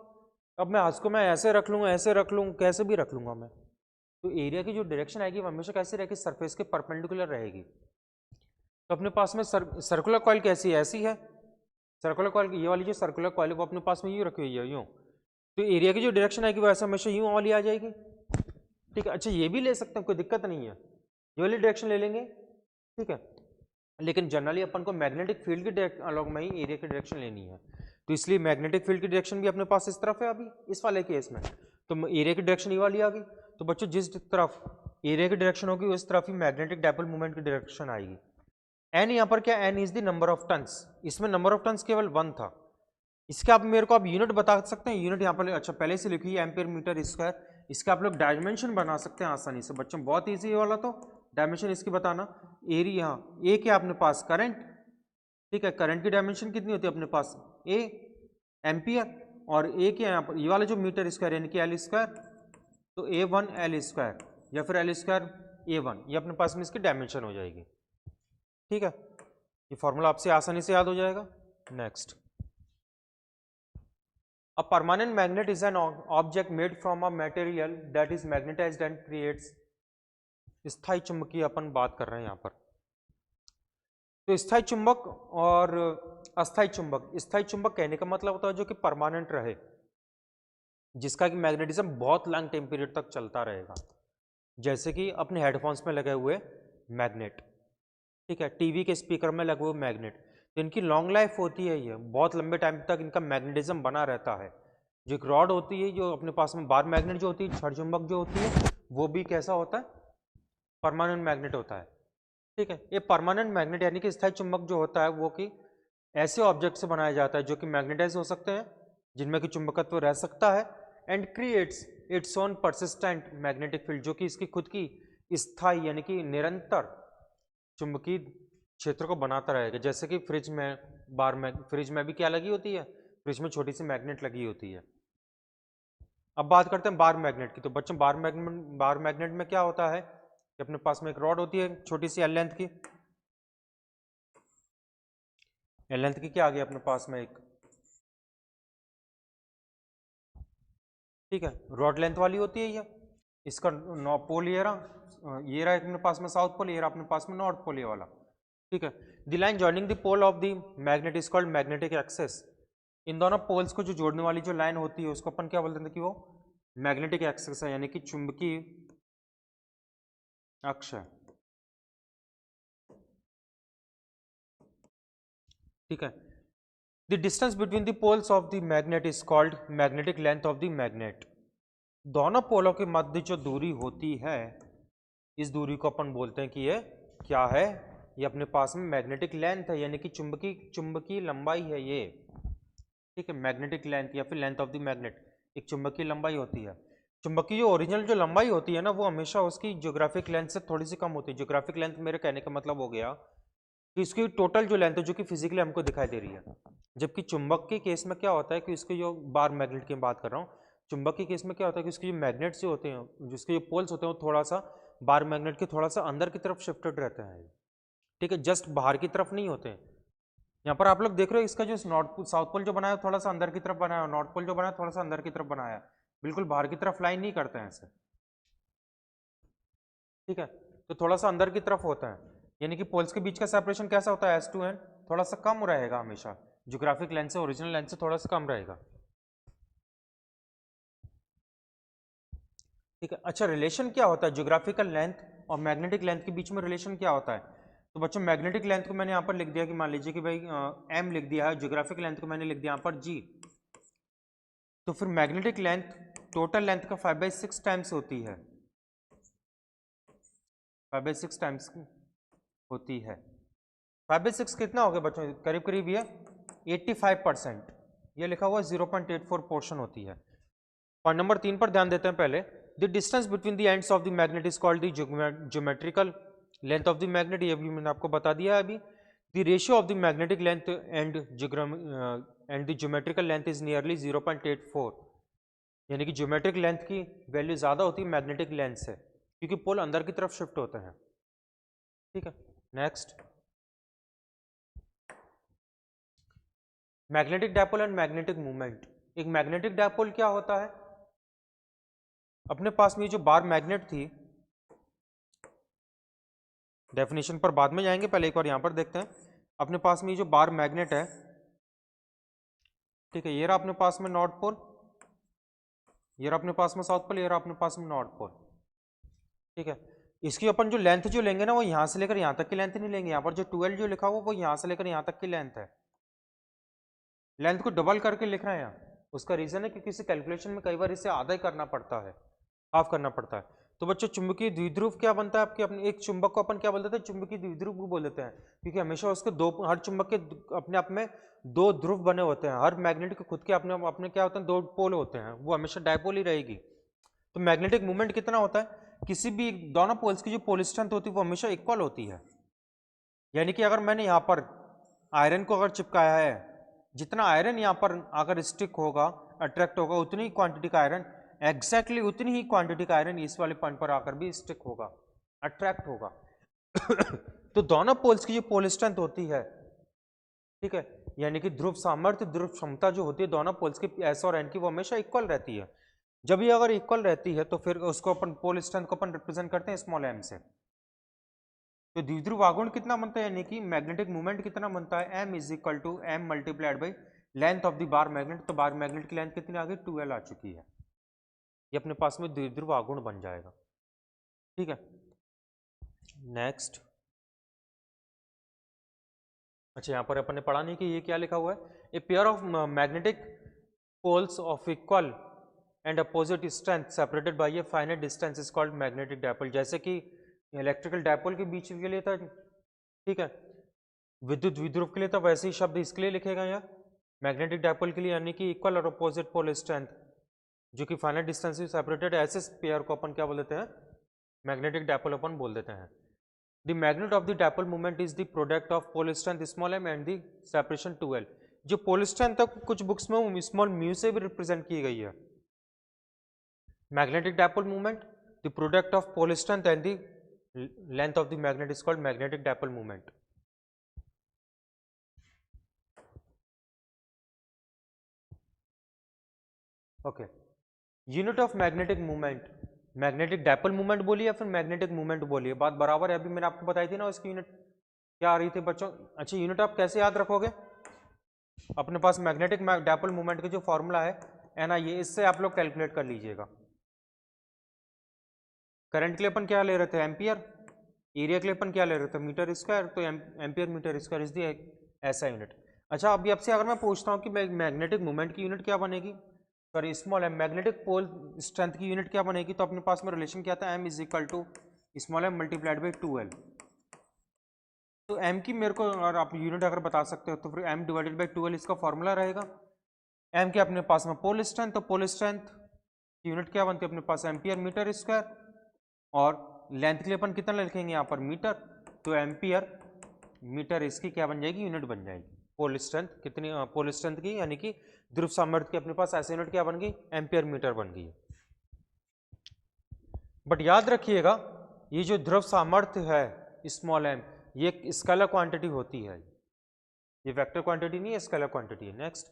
अब मैं हाथ को मैं ऐसे रख लूंगा, ऐसे रख लूँ, कैसे भी रख लूंगा मैं, तो एरिया की जो डायरेक्शन आएगी वो हमेशा कैसे रहेगी, सरफेस के परपेंडिकुलर रहेगी। तो अपने पास में सर्कुलर कॉइल कैसी है, ऐसी है सर्कुलर कॉइल, ये वाली जो सर्कुलर कॉइल है वो अपने पास में यूँ रखी हुई है, यूँ, तो एरिया की जो डायरेक्शन आएगी वो ऐसे हमेशा यूँ वाली आ जाएगी। ठीक है, अच्छा ये भी ले सकते हैं, कोई दिक्कत नहीं है, ये वाली डायरेक्शन ले लेंगे। ठीक है, लेकिन जनरली अपन को मैग्नेटिक फील्ड की अलॉन्ग में ही एरिया की डायरेक्शन लेनी है, तो इसलिए मैग्नेटिक फील्ड की डायरेक्शन भी अपने पास इस तरफ है अभी इस वाले केस में, तो एरिया की डायरेक्शन ये वाली आ गई। तो बच्चों जिस तरफ एरिया की डायरेक्शन होगी उस तरफ ही मैग्नेटिक डायपोल मूवमेंट की डायरेक्शन आएगी। एन यहाँ पर क्या, n is the number of turns, इसमें नंबर ऑफ टन्स केवल 1 था। इसके आप मेरे को आप यूनिट बता सकते हैं, यूनिट यहाँ पर अच्छा पहले से लिखी है एम्पियर मीटर स्क्वायर। इसके आप लोग डायमेंशन बना सकते हैं आसानी से बच्चों, बहुत ईजी वाला, तो डायमेंशन इसकी बताना। एरिया ए क्या अपने पास करंट, ठीक है, करंट की डायमेंशन कितनी होती है अपने पास, ए एम्पियर, और ए क्या यहाँ पर ये वाला जो मीटर स्क्वायर यानी कि एल स्क्वायर, तो ए वन एल स्क्वायर या फिर एल स्क्वायर ए वन, ये अपने पास में इसकी डायमेंशन हो जाएगी। ठीक है, ये फॉर्मूला आपसे आसानी से याद हो जाएगा। Next, a permanent magnet is an object made from a material that is magnetized and creates, स्थायी चुंबकीय अपन बात कर रहे हैं यहाँ पर। तो स्थायी चुंबक और अस्थायी चुंबक, स्थायी चुंबक कहने का मतलब होता है जो कि परमानेंट रहे, जिसका कि मैग्नेटिज्म बहुत लॉन्ग टाइम पीरियड तक चलता रहेगा, जैसे कि अपने हेडफोन्स में लगे हुए मैग्नेट, ठीक है, टीवी के स्पीकर में लगे हुए मैग्नेट, तो इनकी लॉन्ग लाइफ होती है, ये बहुत लंबे टाइम तक इनका मैग्नेटिज्म बना रहता है। जो एक रॉड होती है जो अपने पास में बार मैग्नेट जो होती है, छड़ चुंबक जो होती है, वो भी कैसा होता है, परमानेंट मैग्नेट होता है। ठीक है, ये परमानेंट मैग्नेट यानी कि स्थायी चुंबक जो होता है वो कि ऐसे ऑब्जेक्ट से बनाया जाता है जो कि मैग्नेटाइज हो सकते हैं, जिनमें कि चुंबकत्व रह सकता है, and creates its own persistent magnetic field, जो कि इसकी खुद की स्थायी यानी कि निरंतर चुंबकीय क्षेत्र को बनाता रहेगा। जैसे कि फ्रिज में फ्रिज में भी क्या लगी होती है, फ्रिज में छोटी सी मैग्नेट लगी होती है। अब बात करते हैं बार मैग्नेट की। तो बच्चों बार मैग्नेट में क्या होता है कि अपने पास में एक रॉड होती है छोटी सी एल लेंथ की क्या आ गई अपने पास में एक, ठीक है, रॉड लेंथ वाली होती है ये, इसका पोल ये रहा, ये रहा अपने पास में साउथ पोल, ये रहा अपने पास में नॉर्थ पोल ये वाला। ठीक है, the line joining the pole of the magnet is called magnetic axis. इन दोनों पोल्स को जो जोड़ने वाली जो लाइन होती है उसको अपन क्या बोलते हैं कि वो मैग्नेटिक एक्सेस है, यानी कि चुंबकीय अक्ष है। ठीक है, the distance between the poles of the magnet is called magnetic length of the magnet. दोनों पोलों के मध्य जो दूरी होती है, इस दूरी को अपन बोलते हैं कि ये क्या है, ये अपने पास में मैग्नेटिक लेंथ है, यानी कि चुंबकीय लंबाई है ये। ठीक है, मैग्नेटिक लेंथ या फिर लेंथ ऑफ द मैग्नेट एक चुंबकीय लंबाई होती है। चुंबकीय जो ओरिजिनल जो लंबाई होती है ना, वो हमेशा उसकी ज्योग्राफिक लेंथ से थोड़ी सी कम होती है। ज्योग्राफिक लेंथ मेरे कहने का मतलब हो गया कि इसकी टोटल जो लेंथ है जो कि फिजिकली हमको दिखाई दे रही है। जबकि चुंबक के केस में क्या होता है कि इसके जो बार मैग्नेट की बात कर रहा हूँ, चुंबक के केस में क्या होता है कि उसके जो मैग्नेट्स जो होते हैं, जिसके जो पोल्स होते हैं, वो थोड़ा सा बार मैग्नेट के थोड़ा सा अंदर की तरफ शिफ्टेड रहते हैं। ठीक है, जस्ट बाहर की तरफ नहीं होते हैं। यहाँ पर आप लोग देख रहे हो इसका जो नॉर्थ पोल साउथ पोल जो बनाया थोड़ा सा अंदर की तरफ बनाया, नॉर्थ पोल जो बनाया थोड़ा सा अंदर की तरफ बनाया, बिल्कुल बाहर की तरफ लाइन नहीं करते हैं ऐसे। ठीक है, तो थोड़ा सा अंदर की तरफ होता है, यानी कि पोल्स के बीच का सेपरेशन कैसा होता है, S2N थोड़ा सा कम रहेगा हमेशा, ज्योग्राफिक लेंथ से ओरिजिनल लेंथ से थोड़ा सा कम रहेगा। ठीक है। अच्छा, रिलेशन क्या होता है ज्योग्राफिकल लेंथ और मैग्नेटिक लेंथ के बीच में रिलेशन क्या होता है? तो बच्चों मैग्नेटिक लेंथ को मैंने यहाँ पर लिख दिया कि मान लीजिए कि भाई m लिख दिया है, ज्योग्राफिक लेंथ को मैंने लिख दिया यहाँ पर g। तो फिर मैग्नेटिक लेंथ टोटल लेंथ का 5/6 टाइम्स होती है, 5/6 टाइम्स होती है। 5/6 कितना हो गया बच्चों? करीब करीब ये 85%, ये लिखा हुआ 0.84 पोर्शन होती है। पॉइंट नंबर 3 पर ध्यान देते हैं पहले। The distance between the ends of the magnet is called the geometrical length of the magnet, ये भी मैंने आपको बता दिया है अभी। The ratio of the magnetic length and the geometrical length is nearly 0.84, यानी कि ज्योमेट्रिक लेंथ की वैल्यू ज़्यादा होती है मैग्नेटिक लेंथ से, क्योंकि पोल अंदर की तरफ शिफ्ट होते हैं। ठीक है, next magnetic dipole and magnetic movement. एक मैग्नेटिक डायपोल क्या होता है? अपने पास में जो बार मैग्नेट थी, डेफिनेशन पर बाद में जाएंगे, पहले एक बार यहां पर देखते हैं। अपने पास में जो बार मैग्नेट है, ठीक है, ये रहा अपने पास में नॉर्थ पोल, ये रहा अपने पास में साउथ पोल, ये रहा अपने पास में नॉर्थ पोल। ठीक है, इसकी अपन जो लेंथ जो लेंगे ना, वो यहां से लेकर यहां तक की लेंथ नहीं लेंगे। यहां पर जो 12 जो लिखा हुआ वो यहां से लेकर यहां तक की लेंथ है। लेंथ को डबल करके लिख रहे हैं यहाँ, उसका रीजन है क्योंकि इसे कैलकुलेशन में कई बार इसे आधा ही करना पड़ता है, हाफ करना पड़ता है। तो बच्चों चुंबकीय द्विध्रुव क्या बनता है आपके? अपने एक चुंबक को अपन क्या बोल देते हैं? चुंबकीय द्विध्रुव को बोल देते हैं, क्योंकि हमेशा उसके दो, हर चुंबक के अपने आप में दो ध्रुव बने होते हैं। हर मैग्नेट के खुद के अपने क्या होते हैं? दो पोल होते हैं, वो हमेशा डायपोल ही रहेगी। तो मैग्नेटिक मूवमेंट कितना होता है? किसी भी दोनों पोल्स की जो पोल स्ट्रेंथ होती है वो हमेशा इक्वल होती है। यानी कि अगर मैंने यहाँ पर आयरन को अगर चिपकाया है, जितना आयरन यहाँ पर अगर स्टिक होगा, अट्रैक्ट होगा, उतनी ही क्वांटिटी का आयरन, एग्जैक्टली उतनी ही क्वांटिटी का आयरन इस वाले पॉइंट पर आकर भी स्टिक होगा, अट्रैक्ट होगा। तो दोनों पोल्स की जो पोल स्ट्रेंथ होती है, ठीक है, यानी कि ध्रुव सामर्थ्य, ध्रुव क्षमता जो होती है दोनों पोल्स की, एस और एन की, वो हमेशा इक्वल रहती है। जब ये अगर इक्वल रहती है तो फिर उसको अपन पोल स्ट्रेंथ को अपन रिप्रेजेंट करते हैं स्मॉल एम से। तो द्विध्रुव आघूर्ण कितना बनता है, यानी कि मैग्नेटिक मूवमेंट कितना बनता है? m is equal to m multiplied by length of the bar magnet. तो बार मैग्नेट की लेंथ कितनी आ गई? 12 आ चुकी है। ये अपने पास में द्विध्रुव आघूर्ण बन जाएगा। ठीक है, नेक्स्ट। अच्छा, यहाँ पर अपन ने पढ़ा नहीं कि ये क्या लिखा हुआ है? A pair of magnetic poles of equal and opposite strength separated by a finite distance is called magnetic dipole. जैसे कि इलेक्ट्रिकल डायपोल के बीच के लिए था, ठीक है, विद्युत द्विध्रुव के लिए था, वैसे ही शब्द इसके लिए लिखेगा यहाँ मैग्नेटिक डायपोल के लिए, यानी कि इक्वल और अपोजिट पोल स्ट्रेंथ जो कि फाइनाइट डिस्टेंस से सेपरेटेड, ऐसे पेयर को अपन क्या बोल देते हैं? मैग्नेटिक डायपोल अपन बोल देते हैं। The magnet of the dipole movement is the product of pole strength small m and the separation 2l। जो पोल स्ट्रेंथ है कुछ बुक्स में स्मॉल म्यू से भी रिप्रेजेंट की गई है। Magnetic dipole movement, the product of pole strength and the length of the magnet is called magnetic dipole movement. Okay, unit of magnetic movement, magnetic dipole movement बोलिए या फिर मैग्नेटिक मूवमेंट बोलिए, बात बराबर है। अभी मैंने आपको बताई थी ना उसकी यूनिट क्या आ रही थी बच्चों। अच्छा, यूनिट आप कैसे याद रखोगे? अपने पास मैग्नेटिक डायपोल मूवमेंट का जो फॉर्मूला है NIA, इससे आप लोग कैलकुलेट कर लीजिएगा। करंट के लिए अपन क्या ले रहे थे? एम्पियर। एरिया के लिए अपन क्या ले रहे थे? Metre square. तो ampere metre square is the ऐसा यूनिट। अच्छा, अभी आपसे अगर मैं पूछता हूँ कि मैग्नेटिक मूवमेंट की यूनिट क्या बनेगी, sorry small m, magnetic pole strength की यूनिट क्या बनेगी, तो अपने पास में रिलेशन क्या था? m is equal to small m multiplied by 2l। तो m की मेरे को और आप यूनिट अगर बता सकते हो तो फिर m डिवाइडेड बाई 2l इसका फॉर्मूला रहेगा। m के अपने पास में पोल स्ट्रेंथ, तो पोल स्ट्रेंथ की यूनिट क्या बनती है अपने पास? Ampere metre square. और लेंथ के लिए अपन कितना लिखेंगे यहाँ पर? मीटर। तो एम्पियर मीटर इसकी क्या बन जाएगी? यूनिट बन जाएगी। पोल स्ट्रेंथ कितनी? पोल स्ट्रेंथ की, यानी कि ध्रुव सामर्थ्य की अपने पास ऐसे यूनिट क्या बन गई? एम्पियर मीटर बन गई। बट याद रखिएगा, ये जो ध्रुव सामर्थ्य है स्मॉल m, ये स्केलर क्वांटिटी होती है, ये वेक्टर क्वांटिटी नहीं है, स्केलर क्वांटिटी है। Next,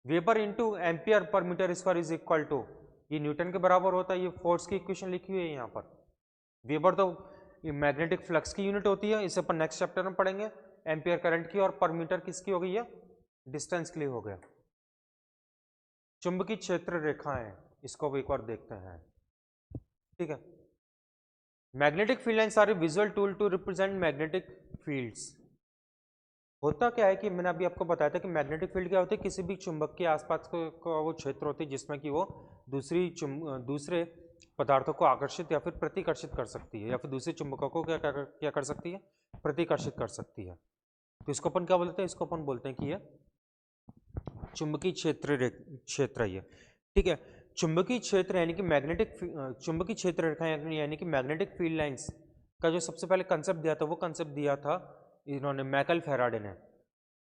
weber into ampere per metre square is equal to, ये न्यूटन के बराबर होता है। ये फोर्स की इक्वेशन लिखी हुई है यहाँ पर। वेबर तो मैग्नेटिक फ्लक्स की यूनिट होती है, इसे अपन नेक्स्ट चैप्टर में पढ़ेंगे। एम्पियर करंट की, और पर मीटर किसकी हो गई है? डिस्टेंस के लिए हो गया। चुंबकीय क्षेत्र रेखाएं, इसको भी एक बार देखते हैं। ठीक है। Magnetic field lines are a visual tool to represent magnetic fields. होता क्या है कि मैंने अभी आपको बताया था कि मैग्नेटिक फील्ड क्या होती है, किसी भी चुंबक के आसपास का वो क्षेत्र होती है जिसमें कि वो दूसरे पदार्थों को आकर्षित या फिर प्रतिकर्षित कर सकती है, या फिर दूसरे चुंबकों को क्या कर सकती है, प्रतिकर्षित कर सकती है। तो इसको अपन क्या बोलते हैं, इसको अपन बोलते हैं कि ये चुंबकीय क्षेत्र है ये। ठीक है, चुंबकीय क्षेत्र यानी कि चुंबकीय क्षेत्र रेखा यानी कि मैग्नेटिक फील्ड लाइंस का जो सबसे पहले कंसेप्ट दिया था, वो कंसेप्ट दिया था इन्होंने, मैकल फैराडे ने।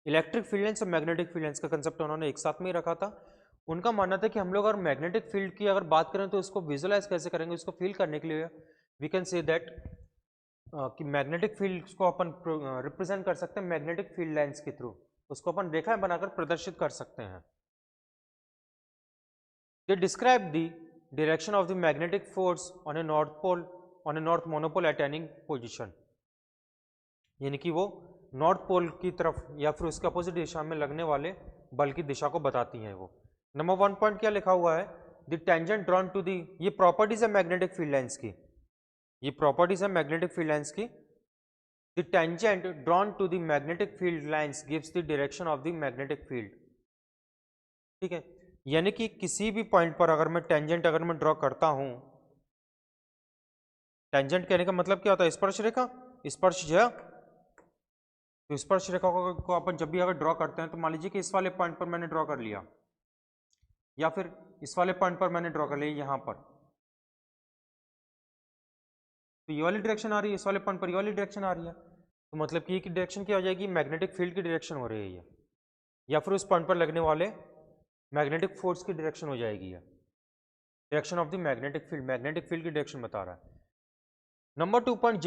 इलेक्ट्रिक फील्ड लाइंस और मैग्नेटिक फील्ड लाइंस का कंसेप्ट उन्होंने एक साथ में ही रखा था। उनका मानना था कि हम लोग अगर मैग्नेटिक फील्ड की अगर बात करें तो इसको विजुअलाइज कैसे करेंगे, इसको फील करने के लिए वी कैन से दैट कि मैग्नेटिक फील्ड को अपन रिप्रेजेंट कर सकते हैं मैग्नेटिक फील्ड लाइंस के थ्रू, उसको अपन रेखाएं बनाकर प्रदर्शित कर सकते हैं। They describe the direction of the magnetic force on A north monopole at any position, यानी कि वो नॉर्थ पोल की तरफ या फिर उसके अपोजिट दिशा में लगने वाले बल की दिशा को बताती हैं वो। नंबर 1 पॉइंट क्या लिखा हुआ है, the tangent drawn to the, ये प्रॉपर्टीज है मैग्नेटिक फील्ड लाइंस की, ये प्रॉपर्टीज है मैग्नेटिक फील्ड लाइंस की। The tangent drawn to the magnetic field lines gives the direction of the magnetic field. ठीक है, यानी कि किसी भी पॉइंट पर अगर मैं टेंजेंट अगर मैं ड्रॉ करता हूं, टेंजेंट कहने का मतलब क्या होता है, स्पर्श रेखा, स्पर्श ज्या। तो स्पर्श रेखा को अपन जब भी अगर ड्रॉ करते हैं तो मान लीजिए कि इस वाले पॉइंट पर मैंने ड्रॉ कर लिया, या फिर इस वाले पॉइंट पर मैंने ड्रॉ कर लिया यहां पर, तो ये वाली डायरेक्शन आ रही है, इस वाले पॉइंट पर ये वाली डायरेक्शन आ रही है, तो मतलब कि ये की डायरेक्शन क्या हो जाएगी, मैग्नेटिक फील्ड की डायरेक्शन हो रही है ये, या फिर उस पॉइंट पर लगने वाले मैग्नेटिक फोर्स की डायरेक्शन हो जाएगी ये, direction of the magnetic field की डायरेक्शन बता रहा है। नंबर 2 पॉइंट,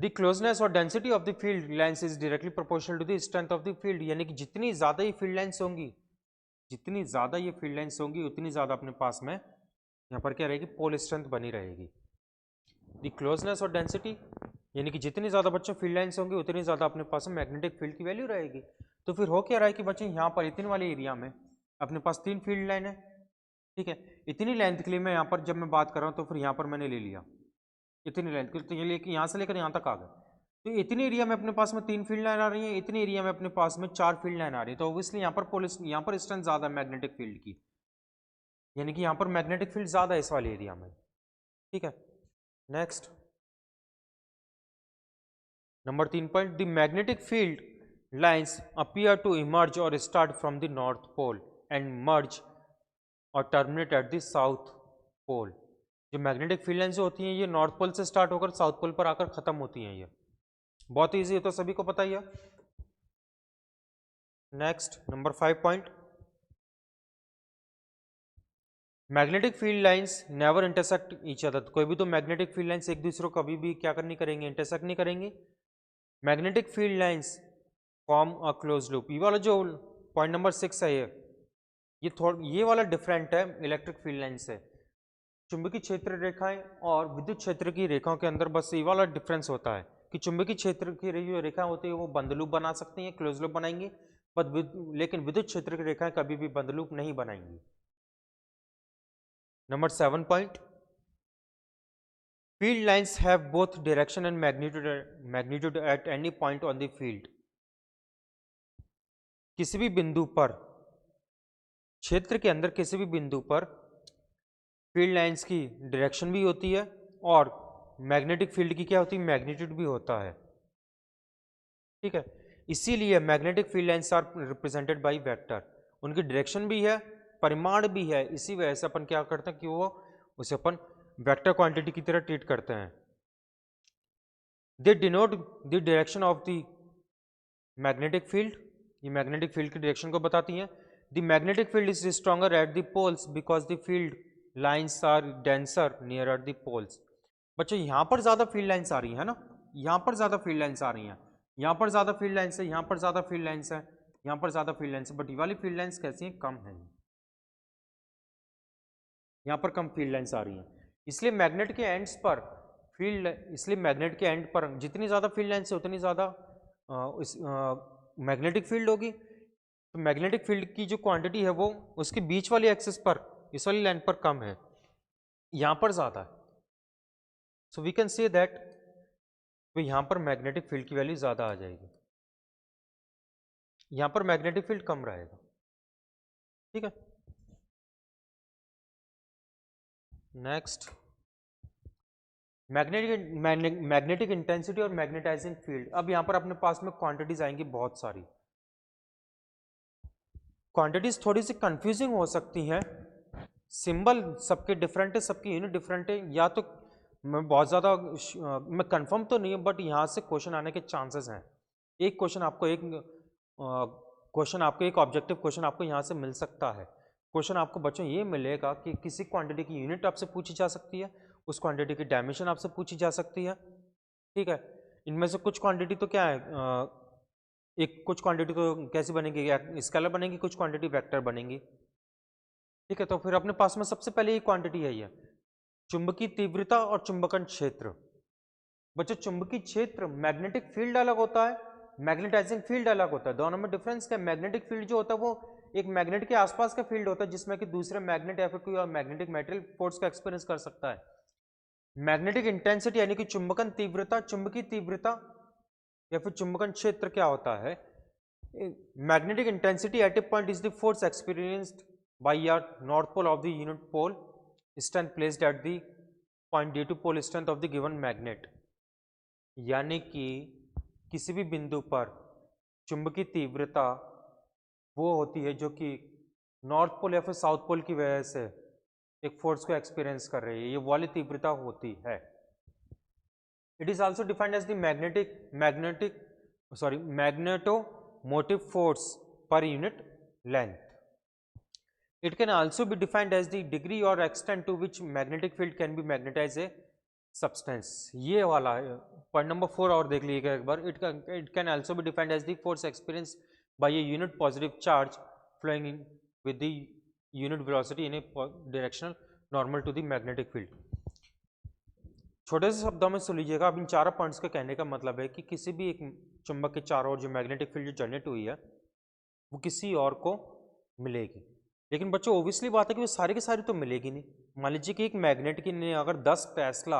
द क्लोजनेस और density of the field lines is directly proportional to the strength of the field, यानी कि जितनी ज्यादा ये फील्ड लाइंस होंगी, जितनी ज्यादा ये फील्ड लाइंस होंगी उतनी ज्यादा अपने पास में यहाँ पर क्या रहेगी, पोल स्ट्रेंथ बनी रहेगी। द क्लोजनेस और डेंसिटी यानी कि जितनी ज्यादा बच्चों फील्ड लाइंस होंगी उतनी ज्यादा अपने पास में मैग्नेटिक फील्ड की वैल्यू रहेगी। तो फिर हो क्या रहा है कि बच्चों यहाँ पर इतने वाले एरिया में अपने पास 3 फील्ड लाइन है। ठीक है, इतनी लेंथ के लिए मैं यहाँ पर जब मैं बात कर रहा हूँ तो फिर यहाँ पर मैंने ले लिया इतनी लेंथ, तो ये लेके यहाँ से लेकर यहाँ तक आ गए, तो इतनी एरिया में अपने पास में 3 फील्ड लाइन आ रही है, इतनी एरिया में अपने पास में 4 फील्ड लाइन आ रही है, तो ऑब्वियसली यहाँ पर स्ट्रेंथ ज्यादा है मैग्नेटिक फील्ड की, यानी कि यहाँ पर मैग्नेटिक फील्ड ज्यादा है इस वाले एरिया में। ठीक है, next number 3 point, the magnetic field lines appear to emerge और start from the north pole and merge और terminate at the south pole. जो मैग्नेटिक फील्ड लाइंस होती हैं ये नॉर्थ पोल से स्टार्ट होकर साउथ पोल पर आकर खत्म होती हैं, ये बहुत ईजी है तो सभी को पता ही है। Next number 5 point, magnetic field lines never intersect each other, कोई भी तो मैग्नेटिक फील्ड लाइंस एक दूसरे को कभी भी क्या करनी करेंगे, इंटरसेक्ट नहीं करेंगी। Magnetic field lines form a close loop, ये वाला जो पॉइंट नंबर 6 है ये वाला डिफरेंट है इलेक्ट्रिक फील्ड लाइन से। चुंबकीय क्षेत्र रेखाएं और विद्युत क्षेत्र की रेखाओं के अंदर बस ये वाला डिफरेंस होता है कि चुंबकीय क्षेत्र की जो रेखा होती है वो बंद लूप बना सकती हैं, क्लोज लूप बनाएंगी, लेकिन विद्युत क्षेत्र की रेखाएं कभी भी बंद लूप नहीं बनाएंगी। Number 7 point, field lines have both direction and magnitude at any point on the field, किसी भी बिंदु पर, क्षेत्र के अंदर किसी भी बिंदु पर फील्ड लाइंस की डायरेक्शन भी होती है और मैग्नेटिक फील्ड की क्या होती है, मैग्नीट्यूड भी होता है। ठीक है, इसीलिए magnetic field lines are represented by vector, उनकी डायरेक्शन भी है, परिमाण भी है, इसी वजह से अपन क्या करते हैं कि वो उसे अपन वेक्टर क्वांटिटी की तरह ट्रीट करते हैं। They denote the direction of the magnetic field, ये मैग्नेटिक फील्ड की डायरेक्शन को बताती हैं। The magnetic field is stronger at the poles because the field lines are denser near the poles. बच्चों यहाँ पर ज्यादा फील्ड लाइंस आ रही है ना, यहाँ पर ज्यादा फील्ड लाइंस आ रही हैं, यहाँ पर ज्यादा फील्ड लाइंस है, यहाँ पर ज्यादा फील्ड लाइंस है, यहाँ पर ज्यादा फील्ड लाइंस है, बट ये वाली फील्ड लाइंस कैसी हैं, कम है, यहाँ पर कम फील्ड लाइंस आ रही हैं। इसलिए मैग्नेट के एंड्स पर इसलिए मैग्नेट के एंड पर जितनी ज्यादा फील्ड लाइंस है उतनी ज्यादा मैग्नेटिक फील्ड होगी। तो मैग्नेटिक फील्ड की जो क्वांटिटी है वो उसके बीच वाली एक्सिस पर, इस वाली लाइन पर कम है, यहाँ पर ज्यादा है। So we can say that तो यहाँ पर मैग्नेटिक फील्ड की वैल्यू ज़्यादा आ जाएगी, यहाँ पर मैग्नेटिक फील्ड कम रहेगा। ठीक है, नेक्स्ट मैग्नेटिक इंटेंसिटी और मैग्नेटाइजिंग फील्ड। अब यहाँ पर अपने पास में क्वांटिटीज आएंगी बहुत सारी। क्वांटिटीज थोड़ी सी कंफ्यूजिंग हो सकती हैं, सिंबल सबके डिफरेंट है, सबकी यूनिट डिफरेंट है, या तो मैं बहुत ज़्यादा मैं कंफर्म तो नहीं हूँ, बट यहाँ से क्वेश्चन आने के चांसेस हैं। एक क्वेश्चन आपको एक ऑब्जेक्टिव क्वेश्चन आपको यहाँ से मिल सकता है। क्वेश्चन आपको बच्चों ये मिलेगा कि किसी क्वांटिटी की यूनिट आपसे पूछी जा सकती है, उस क्वांटिटी की डायमेंशन आपसे पूछी जा सकती है। ठीक है, इनमें से कुछ क्वांटिटी तो क्या है, कुछ क्वांटिटी तो कैसी बनेगी, स्केलर बनेगी, कुछ क्वांटिटी वेक्टर बनेगी। ठीक है, तो फिर अपने पास में सबसे पहले ये क्वांटिटी है, ये चुंबकीय तीव्रता और चुंबकन क्षेत्र। बच्चों चुंबकीय क्षेत्र मैग्नेटिक फील्ड अलग होता है, मैग्नेटाइजिंग फील्ड अलग होता है, दोनों में डिफरेंस क्या है। मैग्नेटिक फील्ड जो होता है वो एक मैग्नेट के आसपास का फील्ड होता है जिसमें कि दूसरे मैग्नेट या फिर कोई और मैग्नेटिक मेटेरियल फोर्स का एक्सपीरियंस कर सकता है। मैग्नेटिक इंटेंसिटी यानी कि चुंबकन तीव्रता, चुंबकीय तीव्रता या फिर चुंबकन क्षेत्र क्या होता है। Magnetic intensity at a point is the force experienced by your north pole of the unit pole strength placed at the point due to pole strength of the given magnet. यानी कि किसी भी बिंदु पर चुंबकीय तीव्रता वो होती है जो कि नॉर्थ पोल या फिर साउथ पोल की वजह से एक फोर्स को एक्सपीरियंस कर रही है, ये वाली तीव्रता होती है। It is also defined as the magnetomotive force per unit length. It can also be defined as the degree or extent to which magnetic field can be magnetize a substance। ये वाला पॉइंट नंबर 4 और देख लीजिएगा एक बार। It can also be defined as the force experienced by a unit positive charge flowing in with the unit velocity in a directional normal to the magnetic field। छोटे से शब्दों में सुन लीजिएगा। अब इन चारों पॉइंट्स के कहने का मतलब है कि किसी भी एक चुंबक के चारों ओर जो मैग्नेटिक फील्ड जो जनरेट हुई है वो किसी और को मिलेगी। लेकिन बच्चों ओब्वियसली बात है कि वो सारी की सारी तो मिलेगी नहीं। मान लीजिए कि एक मैग्नेट की ने अगर 10 टेस्ला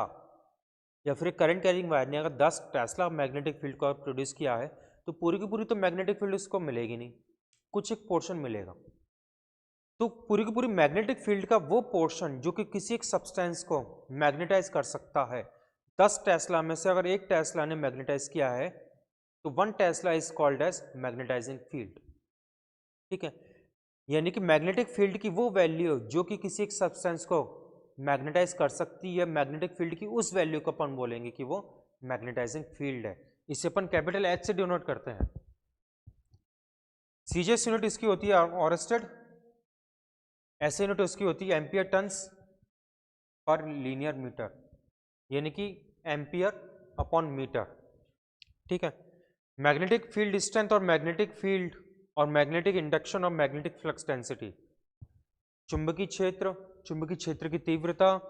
या फिर एक करंट कैरिंग वायर ने अगर 10 टेस्ला मैग्नेटिक फील्ड को प्रोड्यूस किया है तो पूरी की पूरी तो मैग्नेटिक फील्ड उसको मिलेगी नहीं, कुछ एक पोर्शन मिलेगा। तो पूरी की पूरी मैग्नेटिक फील्ड का वो पोर्शन जो कि किसी एक सब्सटेंस को मैग्नेटाइज कर सकता है, 10 टेस्ला में से अगर एक टेस्ला ने मैग्नेटाइज किया है तो 1 tesla is called as magnetizing field. ठीक है, यानी कि मैग्नेटिक फील्ड की वो वैल्यू जो कि किसी एक सब्सटेंस को मैग्नेटाइज कर सकती है, मैग्नेटिक फील्ड की उस वैल्यू को अपन बोलेंगे कि वो मैग्नेटाइजिंग फील्ड है। इसे अपन कैपिटल एच से डिनोट करते हैं। सीजीएस यूनिट इसकी होती है ऑरेस्टेड, ऐसे यूनिट उसकी होती है एम्पियर टन्स पर लीनियर मीटर, यानी कि एम्पियर अपॉन मीटर। ठीक है, मैग्नेटिक फील्ड स्ट्रेंथ और मैग्नेटिक फील्ड और मैग्नेटिक इंडक्शन और मैग्नेटिक फ्लक्स डेंसिटी। चुंबकीय क्षेत्र की तीव्रता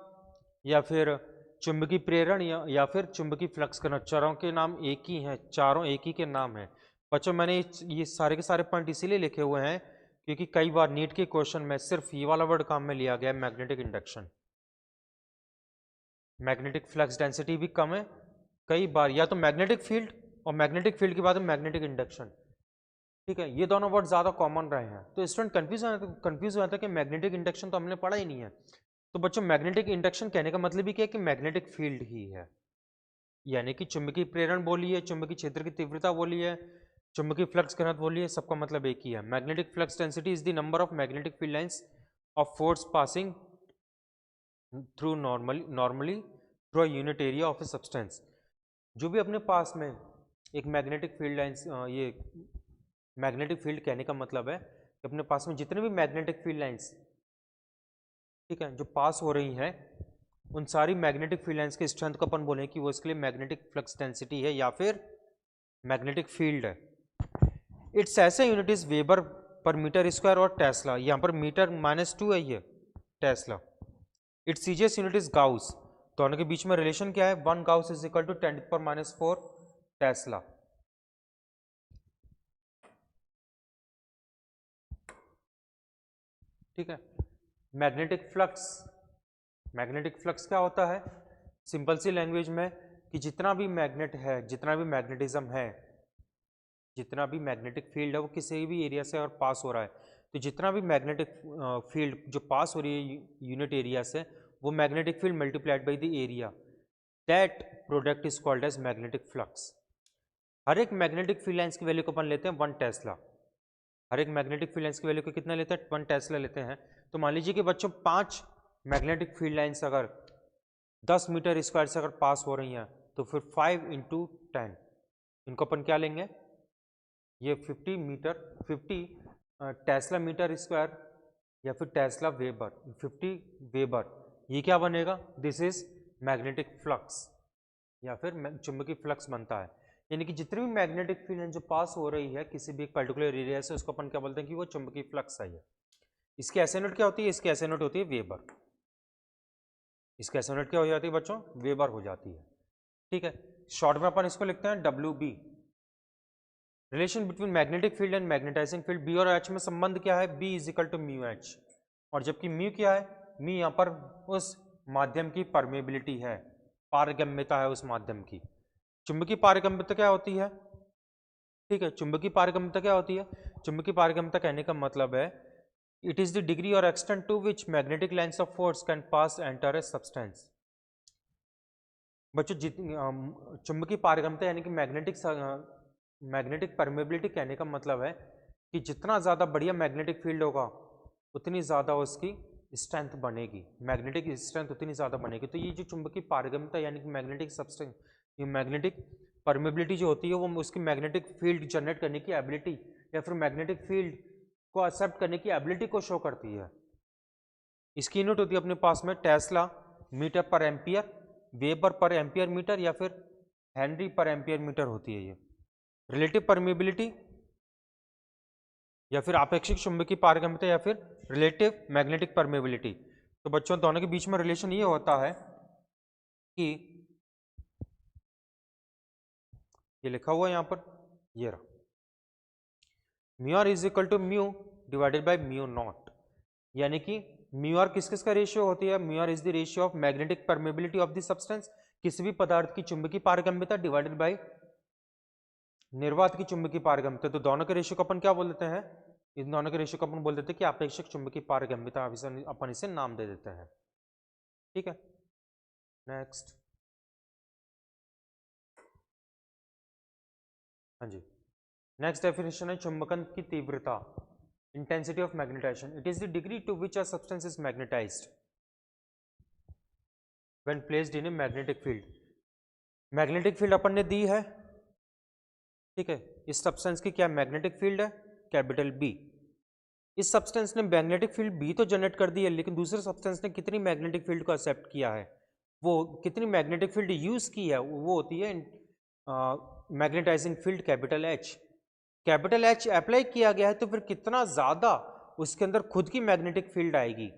या फिर चुंबकीय प्रेरण या फिर चुंबकीय फ्लक्स करना, चारों के नाम एक ही हैं, चारों एक ही के नाम हैं। बच्चों मैंने ये सारे के सारे पॉइंट इसीलिए लिखे हुए हैं क्योंकि कई बार नीट के क्वेश्चन में सिर्फ ये वाला वर्ड काम में लिया गया है, magnetic induction. Magnetic flux density भी कम है कई बार, या तो मैग्नेटिक फील्ड और मैग्नेटिक फील्ड के बाद मैग्नेटिक इंडक्शन। ठीक है, ये दोनों वर्ड ज़्यादा कॉमन रहे हैं तो स्टूडेंट कंफ्यूज हो जाता है कि मैग्नेटिक इंडक्शन तो हमने पढ़ा ही नहीं है। तो बच्चों मैग्नेटिक इंडक्शन कहने का मतलब ही क्या है कि मैग्नेटिक फील्ड ही है, यानी कि चुंबकीय प्रेरण बोलिए, चुंबकीय क्षेत्र की तीव्रता बोलिए, चुंबकीय फ्लक्स घनत्व बोलिए, सबका मतलब एक ही है। Magnetic flux density is the number of magnetic field lines of force passing through normally through a unit area of a substance. जो भी अपने पास में एक मैग्नेटिक फील्ड लाइंस, ये मैग्नेटिक फील्ड कहने का मतलब है कि अपने पास में जितने भी मैग्नेटिक फील्ड लाइंस, ठीक है, जो पास हो रही हैं उन सारी मैग्नेटिक फील्ड लाइंस के स्ट्रेंथ को अपन बोलें कि वो इसके लिए मैग्नेटिक फ्लक्स डेंसिटी है या फिर मैग्नेटिक फील्ड है। Its SI unit is weber per metre square और टेस्ला, यहाँ पर मीटर -2 है, ये tesla. Its CGS unit is gauss, दोनों के बीच में रिलेशन क्या है, 1 gauss is equal to 10⁻⁴ tesla. ठीक है, मैग्नेटिक फ्लक्स क्या होता है, सिंपल सी लैंग्वेज में कि जितना भी मैग्नेट है, जितना भी मैग्नेटिज्म है, जितना भी मैग्नेटिक फील्ड है वो किसी भी एरिया से अगर पास हो रहा है, तो जितना भी मैग्नेटिक फील्ड जो पास हो रही है यूनिट एरिया से, वो magnetic field multiplied by the area, that product is called as magnetic flux. हर एक मैग्नेटिक फील्ड लाइन्स की वैल्यू को अपन लेते हैं 1 टेस्ला। हर एक मैग्नेटिक फील्ड लाइन्स की वैल्यू को कितना लेते हैं? 1 टेस्ला लेते हैं। तो मान लीजिए कि बच्चों 5 मैग्नेटिक फील्ड लाइन्स अगर 10 मीटर स्क्वायर से अगर पास हो रही हैं, तो फिर 5 × 10, इनको अपन क्या लेंगे? ये 50 टेस्ला मीटर स्क्वायर या फिर टेस्ला वेबर, 50 वेबर, ये क्या बनेगा? दिस इज मैग्नेटिक फ्लक्स या फिर चुंबकीय फ्लक्स बनता है। यानी कि जितनी भी मैग्नेटिक फील्ड जो पास हो रही है किसी भी एक पर्टिकुलर एरिया से, उसको अपन क्या बोलते हैं कि वो चुंबकीय फ्लक्स है। इसकी ऐसे यूनिट क्या होती है? इसकी ऐसे यूनिट होती है वेबर। इसकी ऐसे यूनिट क्या हो जाती है बच्चों? वेबर हो जाती है। ठीक है, शॉर्ट में अपन इसको लिखते हैं WB। Relation between magnetic field and magnetizing field, B और एच में संबंध क्या है? B = mu H. और जबकि म्यू क्या है? म्यू यहाँ पर उस माध्यम की परमेबिलिटी है, पारगम्यता है उस माध्यम की। चुंबकीय पारगम्यता क्या होती है? ठीक है, चुंबकीय पारगम्यता क्या होती है? चुंबकीय पारगम्यता कहने का मतलब है इट इज द डिग्री और extent to which magnetic lines of force can pass enter a substance. बच्चों चुंबकीय पारगम्यता यानी कि मैग्नेटिक परमेबिलिटी कहने का मतलब है कि जितना ज़्यादा बढ़िया मैग्नेटिक फील्ड होगा उतनी ज़्यादा उसकी स्ट्रेंथ बनेगी, मैग्नेटिक स्ट्रेंथ उतनी ज़्यादा बनेगी। तो ये जो चुंबकीय पारगम्यता यानी कि मैग्नेटिक सब्सटेंस, ये मैग्नेटिक परमेबिलिटी जो होती है वो उसकी मैग्नेटिक फील्ड जनरेट करने की एबिलिटी या फिर मैग्नेटिक फील्ड को एक्सेप्ट करने की एबिलिटी को शो करती है। इसकी यूनिट होती है अपने पास में tesla metre per ampere, weber per ampere metre या फिर हेनरी पर एम्पियर मीटर होती है ये। रिलेटिव परमेबिलिटी या फिर आपेक्षिक चुंबकीय पारगम्यता या फिर रिलेटिव मैग्नेटिक परमेबिलिटी। तो बच्चों दोनों के बीच में रिलेशन ये होता है कि ये लिखा हुआ है यहाँ पर, ये रहा, mu r is equal to mu divided by mu naught. यानी कि म्यू आर किस किस का रेशियो होती है? Mu r is the ratio of magnetic permeability of the substance, किसी भी पदार्थ की चुंबकीय पारगम्यता, डिवाइडेड बाई निर्वात की चुंबकीय पारगम्यता। तो दोनों के रेशियो को अपन क्या बोल देते हैं? इन दोनों के रेशियो को अपन बोल देते हैं कि आपेक्षिक चुंबकीय पारगम्यता, अपन इसे नाम दे देते हैं। ठीक है, नेक्स्ट। हाँ जी, नेक्स्ट डेफिनेशन है चुंबकन की तीव्रता, intensity of magnetization. It is the degree to which a substance is magnetized when placed in a magnetic field. Magnetic field अपन ने दी है, ठीक है, इस सब्सटेंस की क्या मैग्नेटिक फील्ड है? Capital B। इस सब्सटेंस ने मैग्नेटिक फील्ड B तो जनरेट कर दी है, लेकिन दूसरे सब्सटेंस ने कितनी मैग्नेटिक फील्ड को एक्सेप्ट किया है, वो कितनी मैग्नेटिक फील्ड यूज की है, वो होती है magnetizing field capital H। Capital H apply किया गया है तो फिर कितना ज़्यादा उसके अंदर खुद की मैग्नेटिक फील्ड आएगी,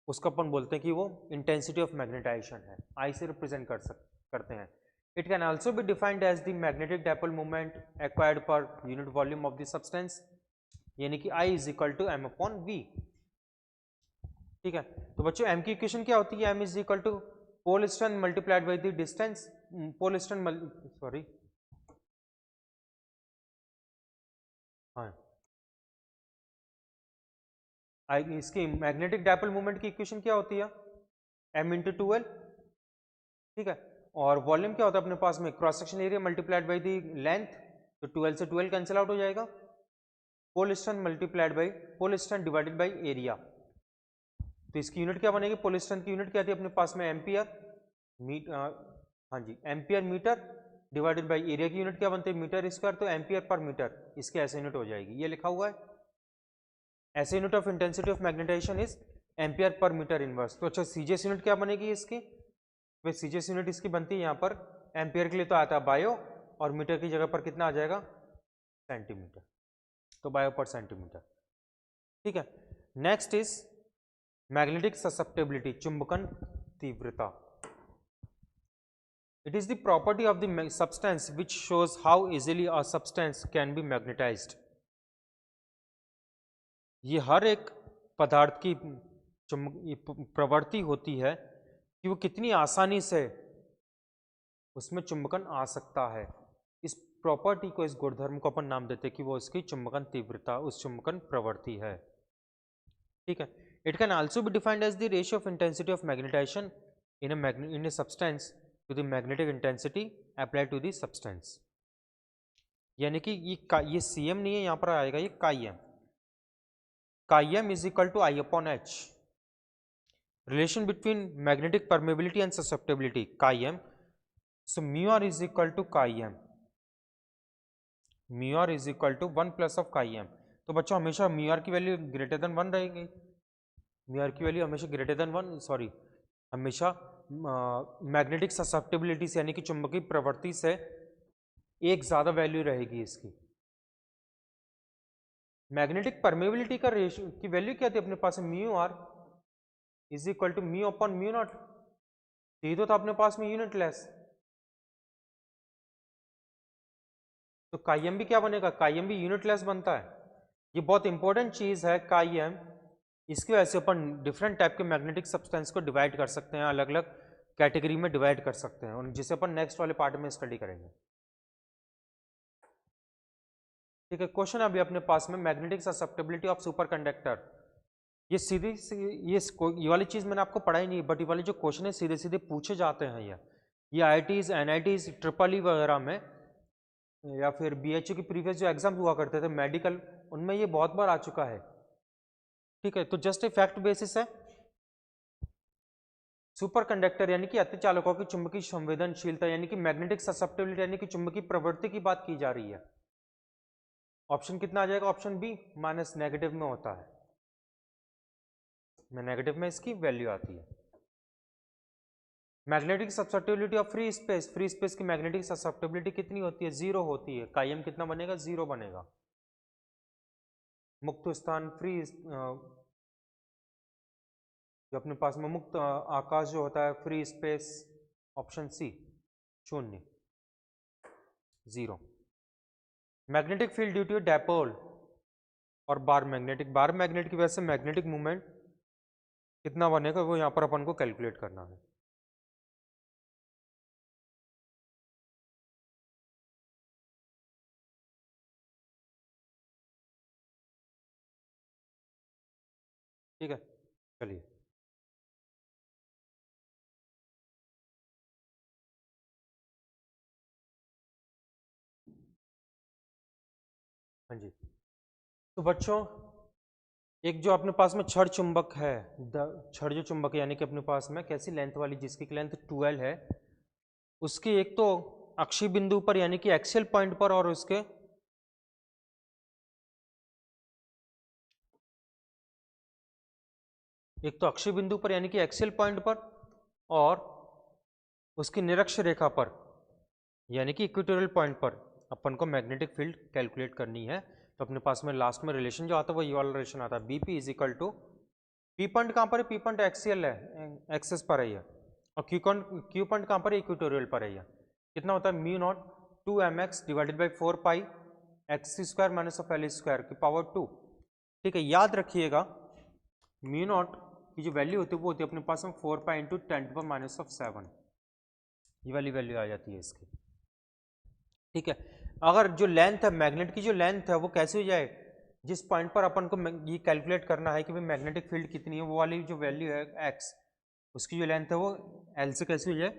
उसको अपन बोलते हैं कि वो इंटेंसिटी ऑफ मैग्नेटाइजेशन है। I से रिप्रेजेंट करते हैं। It can also be defined as the magnetic dipole moment acquired per unit volume of the substance, यानी कि I is equal to m/v। ठीक है, तो बच्चों m की इक्वेशन क्या होती है? m is equal to pole strength multiplied by the distance, pole strength sorry हाँ, इसकी मैग्नेटिक डायपोल मोमेंट की इक्वेशन क्या होती है? m × 2l। ठीक है, और वॉल्यूम क्या होता है अपने पास में? Cross section area multiplied by the length, तो 12 से 12 कैंसिल आउट हो जाएगा। Pole strength multiplied by pole strength divided by area, तो इसकी यूनिट क्या बनेगी? पोल स्ट्रेंथ की यूनिट क्या थी अपने पास में? एम्पियर हाँ जी, ampere metre divided by area की यूनिट क्या बनती है? मीटर स्क्वायर, तो एम्पियर पर मीटर इसके ऐसे यूनिट हो जाएगी। ये लिखा हुआ है, ऐसे unit of intensity of magnetization is ampere per metre inverse. तो अच्छा, सीजीएस यूनिट क्या बनेगी इसकी? वे सीजीएस यूनिट इसकी बनती है यहाँ पर, एम्पियर के लिए तो आता है बायो, और मीटर की जगह पर कितना आ जाएगा? सेंटीमीटर, तो बायो पर सेंटीमीटर। ठीक है, नेक्स्ट इज मैग्नेटिक ससेप्टेबिलिटी, चुंबकन तीव्रता। It is the property of the substance which shows how easily a substance can be magnetised. ये हर एक पदार्थ की प्रवृत्ति होती है कि वो कितनी आसानी से उसमें चुंबकन आ सकता है। इस प्रॉपर्टी को, इस गुणधर्म को अपन नाम देते हैं कि वो इसकी चुंबकन तीव्रता, उस चुंबकन प्रवृत्ति है। ठीक है। It can also be defined as the ratio of intensity of magnetization in a substance to the magnetic intensity applied to the substance. यानी कि ये Cm नहीं है, यहाँ पर आएगा ये chi m. Chi m is equal to I upon H। Relation between magnetic permeability and susceptibility, chi m. So mu r is equal to chi m, mu r is equal to 1 plus of chi m. तो बच्चों हमेशा म्यू आर की वैल्यू ग्रेटर देन 1 रहेगी, म्यू आर की वैल्यू हमेशा ग्रेटर देन 1, सॉरी हमेशा मैग्नेटिक ससेप्टेबिलिटी से यानी कि चुंबकीय प्रवृत्ति से एक ज्यादा वैल्यू रहेगी इसकी। मैग्नेटिक परमेबिलिटी का रेशियो की वैल्यू क्या थी अपने पास, mu r is equal to mu upon mu naught. ये तो था अपने पास में यूनिट लेस, तो काईएम भी क्या बनेगा, काईएम भी यूनिट लेस बनता है। ये बहुत इंपॉर्टेंट चीज है काईएम। इसकी वजह से अपन डिफरेंट टाइप के मैग्नेटिक सब्सटेंस को डिवाइड कर सकते हैं, अलग अलग कैटेगरी में डिवाइड कर सकते हैं, और जिसे अपन नेक्स्ट वाले पार्ट में स्टडी करेंगे। ठीक है। क्वेश्चन अभी अपने पास में magnetic susceptibility of super conductor. ये सीधी ये वाली चीज मैंने आपको पढ़ाई नहीं, बट ये वाले जो क्वेश्चन है सीधे सीधे पूछे जाते हैं। ये IITs NITs ट्रिपल ई वगैरह में या फिर BHU की प्रीवियस जो एग्जाम हुआ करते थे मेडिकल, उनमें ये बहुत बार आ चुका है। ठीक है। तो जस्ट ए फैक्ट बेसिस है। सुपर कंडक्टर यानी कि अतिचालकों की चुंबकीय संवेदनशीलता यानी कि मैग्नेटिक ससेप्टेबिलिटी यानी कि चुंबकीय प्रवृत्ति की बात की जा रही है। ऑप्शन कितना आ जाएगा, ऑप्शन बी माइनस नेगेटिव में होता है, नेगेटिव में इसकी वैल्यू आती है। Magnetic susceptibility of free space, free space की मैग्नेटिक ससेप्टेबिलिटी कितनी होती है, 0 होती है। काईएम कितना बनेगा, 0 बनेगा। मुक्त स्थान फ्री जो अपने पास में मुक्त आकाश जो होता है, free space, option C 0 0। Magnetic field due to dipole और बार मैग्नेट की वजह से मैग्नेटिक मूवमेंट कितना बनेगा, वो यहाँ पर अपन को कैलकुलेट करना है। ठीक है, चलिए हाँ जी। तो बच्चों एक जो अपने पास में छड़ चुंबक है, छड़ जो चुंबक है यानी कि अपने पास में कैसी लेंथ वाली, जिसकी लेंथ 12 है, उसकी एक तो अक्षीय बिंदु पर यानी कि एक्सियल पॉइंट पर, और उसके एक तो अक्षीय बिंदु पर यानी कि एक्सियल पॉइंट पर, और उसकी निरक्ष रेखा पर यानी कि इक्वेटोरियल पॉइंट पर अपन को मैग्नेटिक फील्ड कैलकुलेट करनी है। तो अपने पास में लास्ट में रिलेशन जो आता है वो ये वाला रिलेशन आता है, BP is equal to, P point कहाँ पर है, पी पॉइंट एक्सियल है, एक्सेस पर है, और क्यू पॉइंट कहाँ पर है, इक्वेटोरियल पर है। कितना होता है, mu naught 2mx divided by 4 pi x square minus of l square की पावर 2। ठीक है, याद रखिएगा म्यू नॉट की जो वैल्यू होती है वो होती है अपने पास में 4 पाई इंटू 10⁻⁷, ये वाली वैल्यू आ जाती है इसकी। ठीक है। अगर जो लेंथ है मैग्नेट की, जो लेंथ है वो कैसे हो जाए, जिस पॉइंट पर अपन को ये कैलकुलेट करना है कि भाई मैग्नेटिक फील्ड कितनी है, वो वाली जो वैल्यू है एक्स, उसकी जो लेंथ है वो एल से कैसे हो जाए,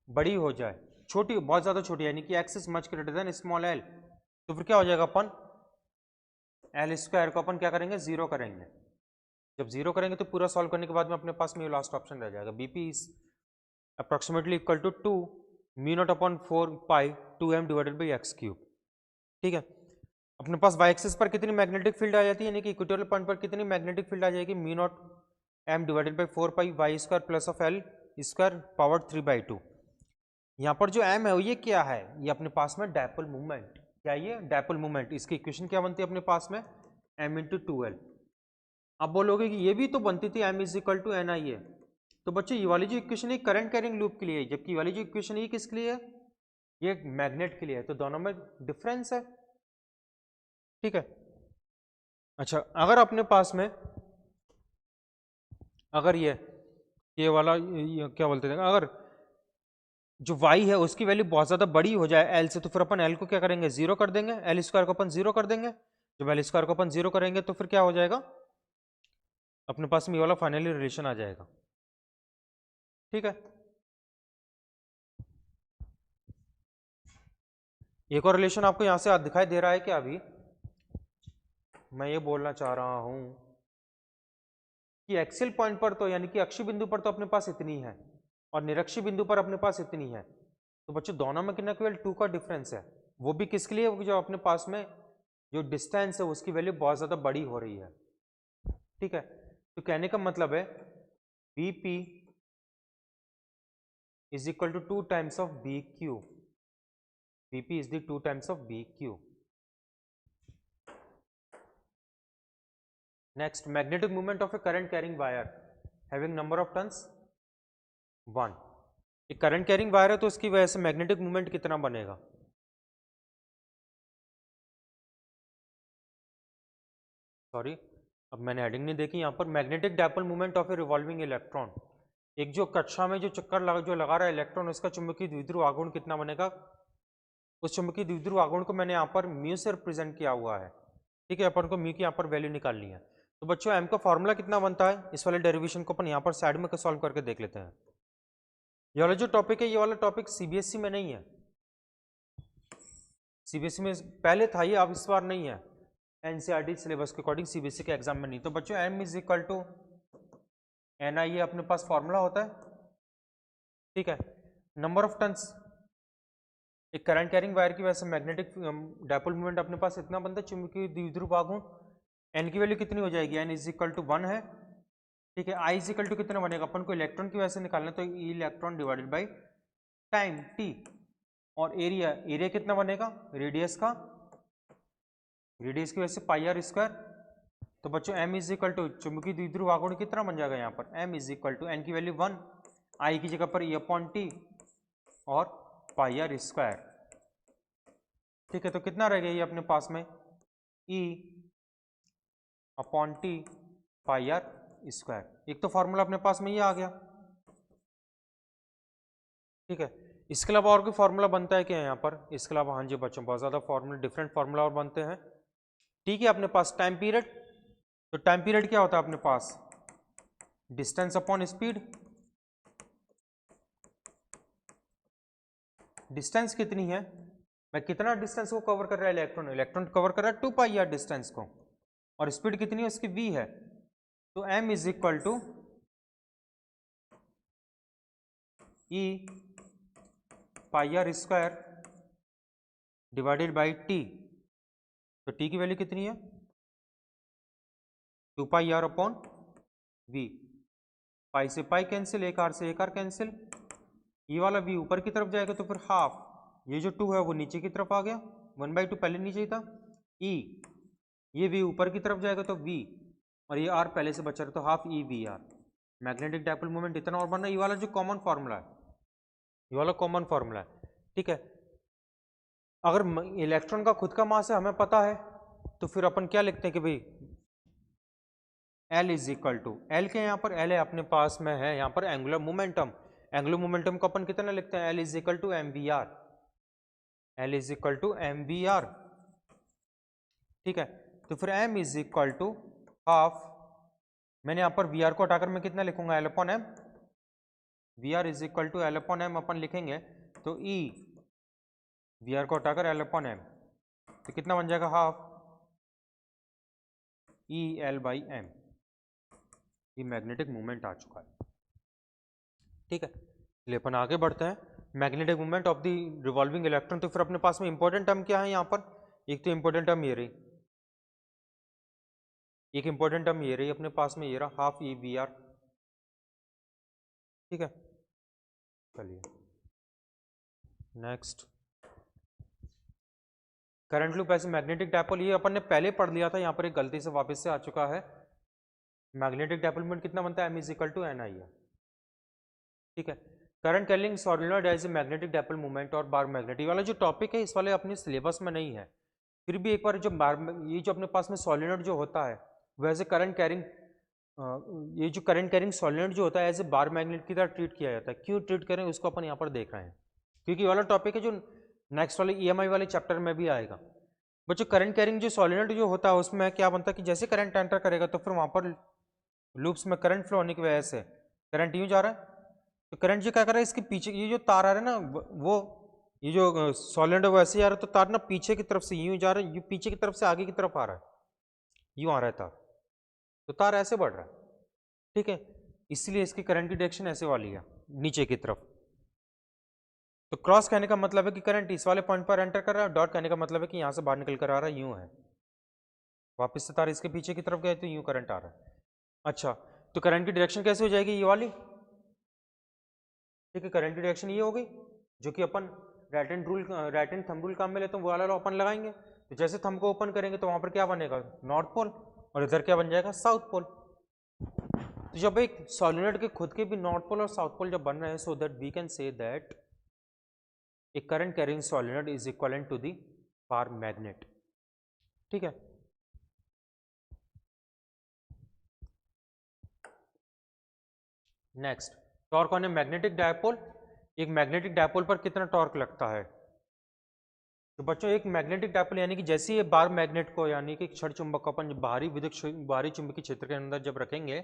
बड़ी हो जाए, छोटी, बहुत ज़्यादा छोटी, यानी कि x is much greater than small L. तो फिर क्या हो जाएगा, अपन एल स्क्वायर को अपन क्या करेंगे, 0 करेंगे। जब 0 करेंगे तो पूरा सॉल्व करने के बाद में अपने पास में ये लास्ट ऑप्शन रह जाएगा, BP is approximately equal to 2 mu naught upon 4 pi 2m divided by x cube. ठीक है। अपने पास वाई एक्सिस पर कितनी मैग्नेटिक फील्ड आ जाती है, यानी कि इक्वेटोरियल पॉइंट पर कितनी मैग्नेटिक फील्ड आ जाएगी, mu naught m divided by 4 pi y square plus of l square power 3/2। यहाँ पर जो m है वो ये क्या है, ये अपने पास में डायपोल मूवमेंट, क्या ये डायपोल मूवमेंट, इसकी इक्वेशन क्या बनती है अपने पास में, m इंटू 2l। आप बोलोगे कि ये भी तो बनती थी m is equal to N I A. तो बच्चों ये वाली जो इक्वेशन है करंट कैरिंग लूप के लिए है, जबकि ये वाली जो इक्वेशन है ये किसके लिए है, ये मैग्नेट के लिए है, तो दोनों में डिफरेंस है। ठीक है। अच्छा, अगर अपने पास में अगर ये वाला ये क्या बोलते थे, अगर जो y है उसकी वैल्यू बहुत ज़्यादा बड़ी हो जाए l से, तो फिर अपन l को क्या करेंगे, 0 कर देंगे, l स्क्वायर को अपन 0 कर देंगे। जब l स्क्वायर को अपन 0 करेंगे तो फिर क्या हो जाएगा, अपने पास में ये वाला फाइनली रिलेशन आ जाएगा। ठीक है, एक और रिलेशन आपको यहां से दिखाई दे रहा है क्या? अभी मैं ये बोलना चाह रहा हूं कि एक्सियल पॉइंट पर तो यानी कि अक्षीय बिंदु पर तो अपने पास इतनी है और निरक्षीय बिंदु पर अपने पास इतनी है, तो बच्चों दोनों में कितना केवल 2 का डिफरेंस है। वो भी किसके लिए, जो अपने पास में जो डिस्टेंस है उसकी वैल्यू बहुत ज्यादा बड़ी हो रही है। ठीक है, तो कहने का मतलब है BP is equal to 2 times of BQ. BP is the 2 times of BQ. Next, magnetic moment of a current carrying wire having number of turns 1. एक करंट कैरिंग वायर है तो उसकी वजह से मैग्नेटिक मूवमेंट कितना बनेगा? सॉरी, अब मैंने हेडिंग नहीं देखी यहाँ पर। Magnetic dipole movement of a revolving electron, एक जो कक्षा में जो चक्कर जो लगा रहा है इलेक्ट्रॉन, उसका चुंबकीय द्विध्रुव आघूर्ण कितना बनेगा? उस चुंबकीय द्विध्रुव आघूर्ण को मैंने यहाँ पर म्यू से रिप्रेजेंट किया हुआ है। ठीक है, अपन को म्यू की यहाँ पर वैल्यू निकालनी है। तो बच्चों एम का फॉर्मूला कितना बनता है, इस वाले डेरिवेशन को अपन यहाँ पर साइड में सॉल्व करके देख लेते हैं। ये वाला जो टॉपिक है, ये वाला टॉपिक सीबीएसई में नहीं है, सीबीएसई में पहले था ये, अब इस बार नहीं है। एनसीईआरटी सिलेबस के अकॉर्डिंग सीबीएसई के एग्जाम में नहीं। तो बच्चों M is equal to N I, ये अपने पास फॉर्मूला होता है। ठीक है, नंबर ऑफ टन्स, एक करंट कैरिंग वायर की वजह से मैग्नेटिक डायपोल मूवमेंट अपने पास इतना बनता है, चुंबकीय द्विध्रुव आघूर्ण एन की वैल्यू कितनी हो जाएगी, एन इज इक्वल टू 1 है। ठीक है, आई इज इक्वल टू कितना बनेगा, अपन को इलेक्ट्रॉन की वजह से निकालना, तो electron divided by time T, और एरिया, एरिया कितना बनेगा रेडियस का, रेडियस की वजह से पाई आर स्क्वायर। तो बच्चों m इज इक्वल टू चुंबकीय द्विध्रुव आघूर्ण कितना बन जाएगा यहाँ पर, m is equal to n की वैल्यू 1, i की जगह पर e अपॉन टी और पाई आर स्क्वायर। ठीक है, तो कितना रह गया ये अपने पास में, e upon T pi r square. एक तो फॉर्मूला अपने पास में ये आ गया। ठीक है, इसके अलावा और कोई फॉर्मूला बनता है क्या यहाँ पर? इसके अलावा हाँ जी बच्चों, बहुत ज़्यादा फॉर्मूला, डिफरेंट फॉर्मूला और बनते हैं। ठीक है, अपने पास टाइम पीरियड, तो टाइम पीरियड क्या होता है अपने पास, डिस्टेंस अपॉन स्पीड। डिस्टेंस कितनी है, मैं कितना डिस्टेंस को कवर कर रहा है इलेक्ट्रॉन, इलेक्ट्रॉन कवर कर रहा है 2 पाई आर डिस्टेंस को, और स्पीड कितनी है उसकी v है। तो m is equal to e pi r square divided by t। तो t की वैल्यू कितनी है, 2 pi r upon v। Pi से पाई कैंसिल, एक आर से एक आर कैंसिल, ये वाला v ऊपर की तरफ जाएगा तो फिर हाफ, ये जो 2 है वो नीचे की तरफ आ गया, 1/2 पहले नीचे ही था, e ये v ऊपर की तरफ जाएगा तो v, और ये r पहले से बचा रहा तो half e v r। Magnetic dipole moment इतना और बनना, ये वाला जो कॉमन फार्मूला है, ये वाला कॉमन फार्मूला है। ठीक है, अगर इलेक्ट्रॉन का खुद का मास है हमें पता है, तो फिर अपन क्या लिखते हैं कि भाई L is equal to, L के यहाँ पर L है अपने पास में है यहाँ पर एंगुलर मोमेंटम, एंगुलर मोमेंटम को अपन कितना लिखते हैं, L is equal to M V R, L is equal to M V R. ठीक है, तो फिर M is equal to half, मैंने यहाँ पर वी आर को हटाकर मैं कितना लिखूंगा, L upon M, V R is equal to L upon M अपन लिखेंगे, तो E वी आर को हटाकर एल अपॉन एम, तो कितना बन जाएगा, half E L by M. ये मैग्नेटिक मूवमेंट आ चुका है। ठीक है, चलिए अपन आगे बढ़ते हैं। Magnetic movement of the revolving electron, तो फिर अपने पास में इंपॉर्टेंट टर्म क्या है यहाँ पर, एक तो इंपॉर्टेंट टर्म ये रही, एक इंपॉर्टेंट टर्म ये रही अपने पास में, ये रहा हाफ ई वी आर। ठीक है, चलिए नेक्स्ट, करंट लूप ऐसे मैग्नेटिक डायपोल, ये अपन ने पहले पढ़ लिया था, यहाँ पर एक गलती से वापस से आ चुका है। मैग्नेटिक डायपोल मोमेंट कितना बनता है, m is equal to N I है। ठीक है, current carrying solenoid as a magnetic dipole moment और बार मैग्नेटिक वाला जो टॉपिक है, इस वाले अपने सिलेबस में नहीं है, फिर भी एक बार जो ये जो अपने पास में सॉलिनॉइड जो होता है वैसे करंट कैरिंग, ये जो करंट कैरिंग सॉलिनॉइड जो होता है एज ए बार मैग्नेट की तरह ट्रीट किया जाता है। क्यों ट्रीट करें उसको अपन यहाँ पर देख रहे हैं। क्योंकि वाला टॉपिक है जो नेक्स्ट वाले ईएमआई वाले चैप्टर में भी आएगा। बच्चों करंट कैरिंग जो सॉलिनॉइड जो होता है उसमें क्या बनता है कि जैसे करंट एंटर करेगा तो फिर वहां पर लूप्स में करंट फ्लो होने की वजह से करंट यूं जा रहा है, तो करंट जो क्या कर रहा है इसके पीछे ये जो तार आ रहा है ना वो ये जो सॉलिड है वो ऐसे जा रहा है, तो तार ना पीछे की तरफ से यूं जा रहा है, यूं पीछे की तरफ से आगे की तरफ आ रहा है, यूं आ रहा है तार, तो तार ऐसे बढ़ रहा है, ठीक है, इसलिए इसकी करंट की डायरेक्शन ऐसे वाली है नीचे की तरफ। तो क्रॉस कहने का मतलब है कि करंट इस वाले पॉइंट पर एंटर कर रहा है, डॉट कहने का मतलब है कि यहाँ से बाहर निकल कर आ रहा है, यूं है, वापस से तार इसके पीछे की तरफ गए तो यूं करंट आ रहा है। अच्छा, तो करंट की डायरेक्शन कैसे हो जाएगी, ये वाली, ठीक है, करंट की डायरेक्शन ये होगी जो कि अपन राइट हैंड थंब रूल काम में लेते हैं, वो वाला लॉ अपन लगाएंगे। तो जैसे थंब को ओपन करेंगे तो वहां पर क्या बनेगा, नॉर्थ पोल, और इधर क्या बन जाएगा, साउथ पोल। तो जब एक सॉलिनॉइड के खुद के भी नॉर्थ पोल और साउथ पोल जब बन रहे हैं, so that we can say that a current carrying solenoid is equivalent to the bar magnet, ठीक है। Next, torque on a magnetic dipole, एक मैग्नेटिक डायपोल पर कितना टॉर्क लगता है। तो बच्चों एक मैग्नेटिक डायपोल यानी कि जैसे ये बार मैग्नेट को यानी कि क्षण चुंबक को अपन बाहरी चुंबकीय क्षेत्र के अंदर जब रखेंगे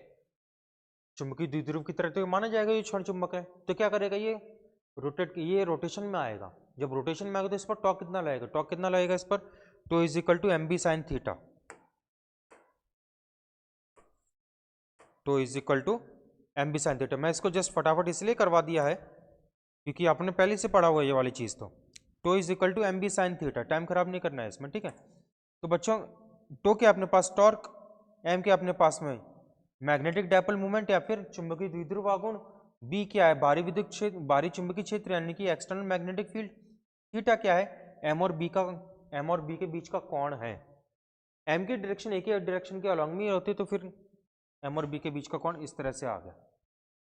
चुंबकीय द्विध्रुव की तरह, तो ये माना जाएगा ये क्षण चुंबक है, तो क्या करेगा ये रोटेशन में आएगा, जब रोटेशन में आएगा तो इस पर टॉर्क कितना लगेगा, टॉर्क कितना लगेगा इस पर, tau is equal to M B sine theta, tau is equal to M B sine theta. मैं इसको जस्ट फटाफट इसलिए करवा दिया है क्योंकि आपने पहले से पढ़ा हुआ है ये वाली चीज़, तो tau is equal to M B sine theta, time खराब नहीं करना है इसमें, ठीक है। तो बच्चों टो के अपने पास टॉर्क, एम के अपने पास में मैग्नेटिक डायपोल मूवमेंट या फिर चुंबकीय द्विध्रुव आघूर्ण, बी क्या है बाहरी विद्युत क्षेत्र, बाहरी चुंबकीय क्षेत्र यानी कि एक्सटर्नल मैग्नेटिक फील्ड, थीटा क्या है एम और बी के बीच का कोण है। एम की डायरेक्शन एक ही डायरेक्शन के अलॉन्ग में होती है, तो फिर एम और बी के बीच का कोण इस तरह से आ गया।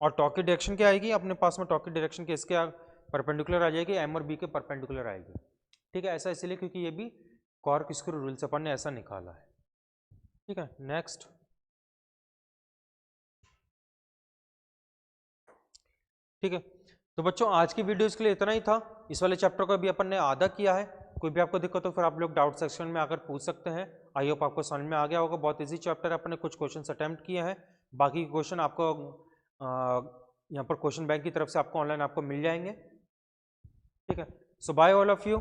और टॉर्क की डायरेक्शन क्या आएगी अपने पास में, टॉर्क की डायरेक्शन के इसके परपेंडिकुलर आ जाएगी, एम और बी के परपेंडिकुलर आएगी, ठीक है। ऐसा इसलिए क्योंकि ये भी कॉर्क स्क्रू रूल से अपन ने ऐसा निकाला है, ठीक है। नेक्स्ट, ठीक है। तो बच्चों आज की वीडियोस के लिए इतना ही था, इस वाले चैप्टर को भी अपन ने आधा किया है। कोई भी आपको दिक्कत हो फिर आप लोग डाउट सेक्शन में आकर पूछ सकते हैं। आई होप आपको समझ में आ गया होगा, बहुत इजी चैप्टर है, अपने कुछ क्वेश्चन अटेम्प्ट किए हैं, बाकी क्वेश्चन आपको यहाँ पर क्वेश्चन बैंक की तरफ से आपको ऑनलाइन आपको मिल जाएंगे, ठीक है। सो बाय ऑल ऑफ यू।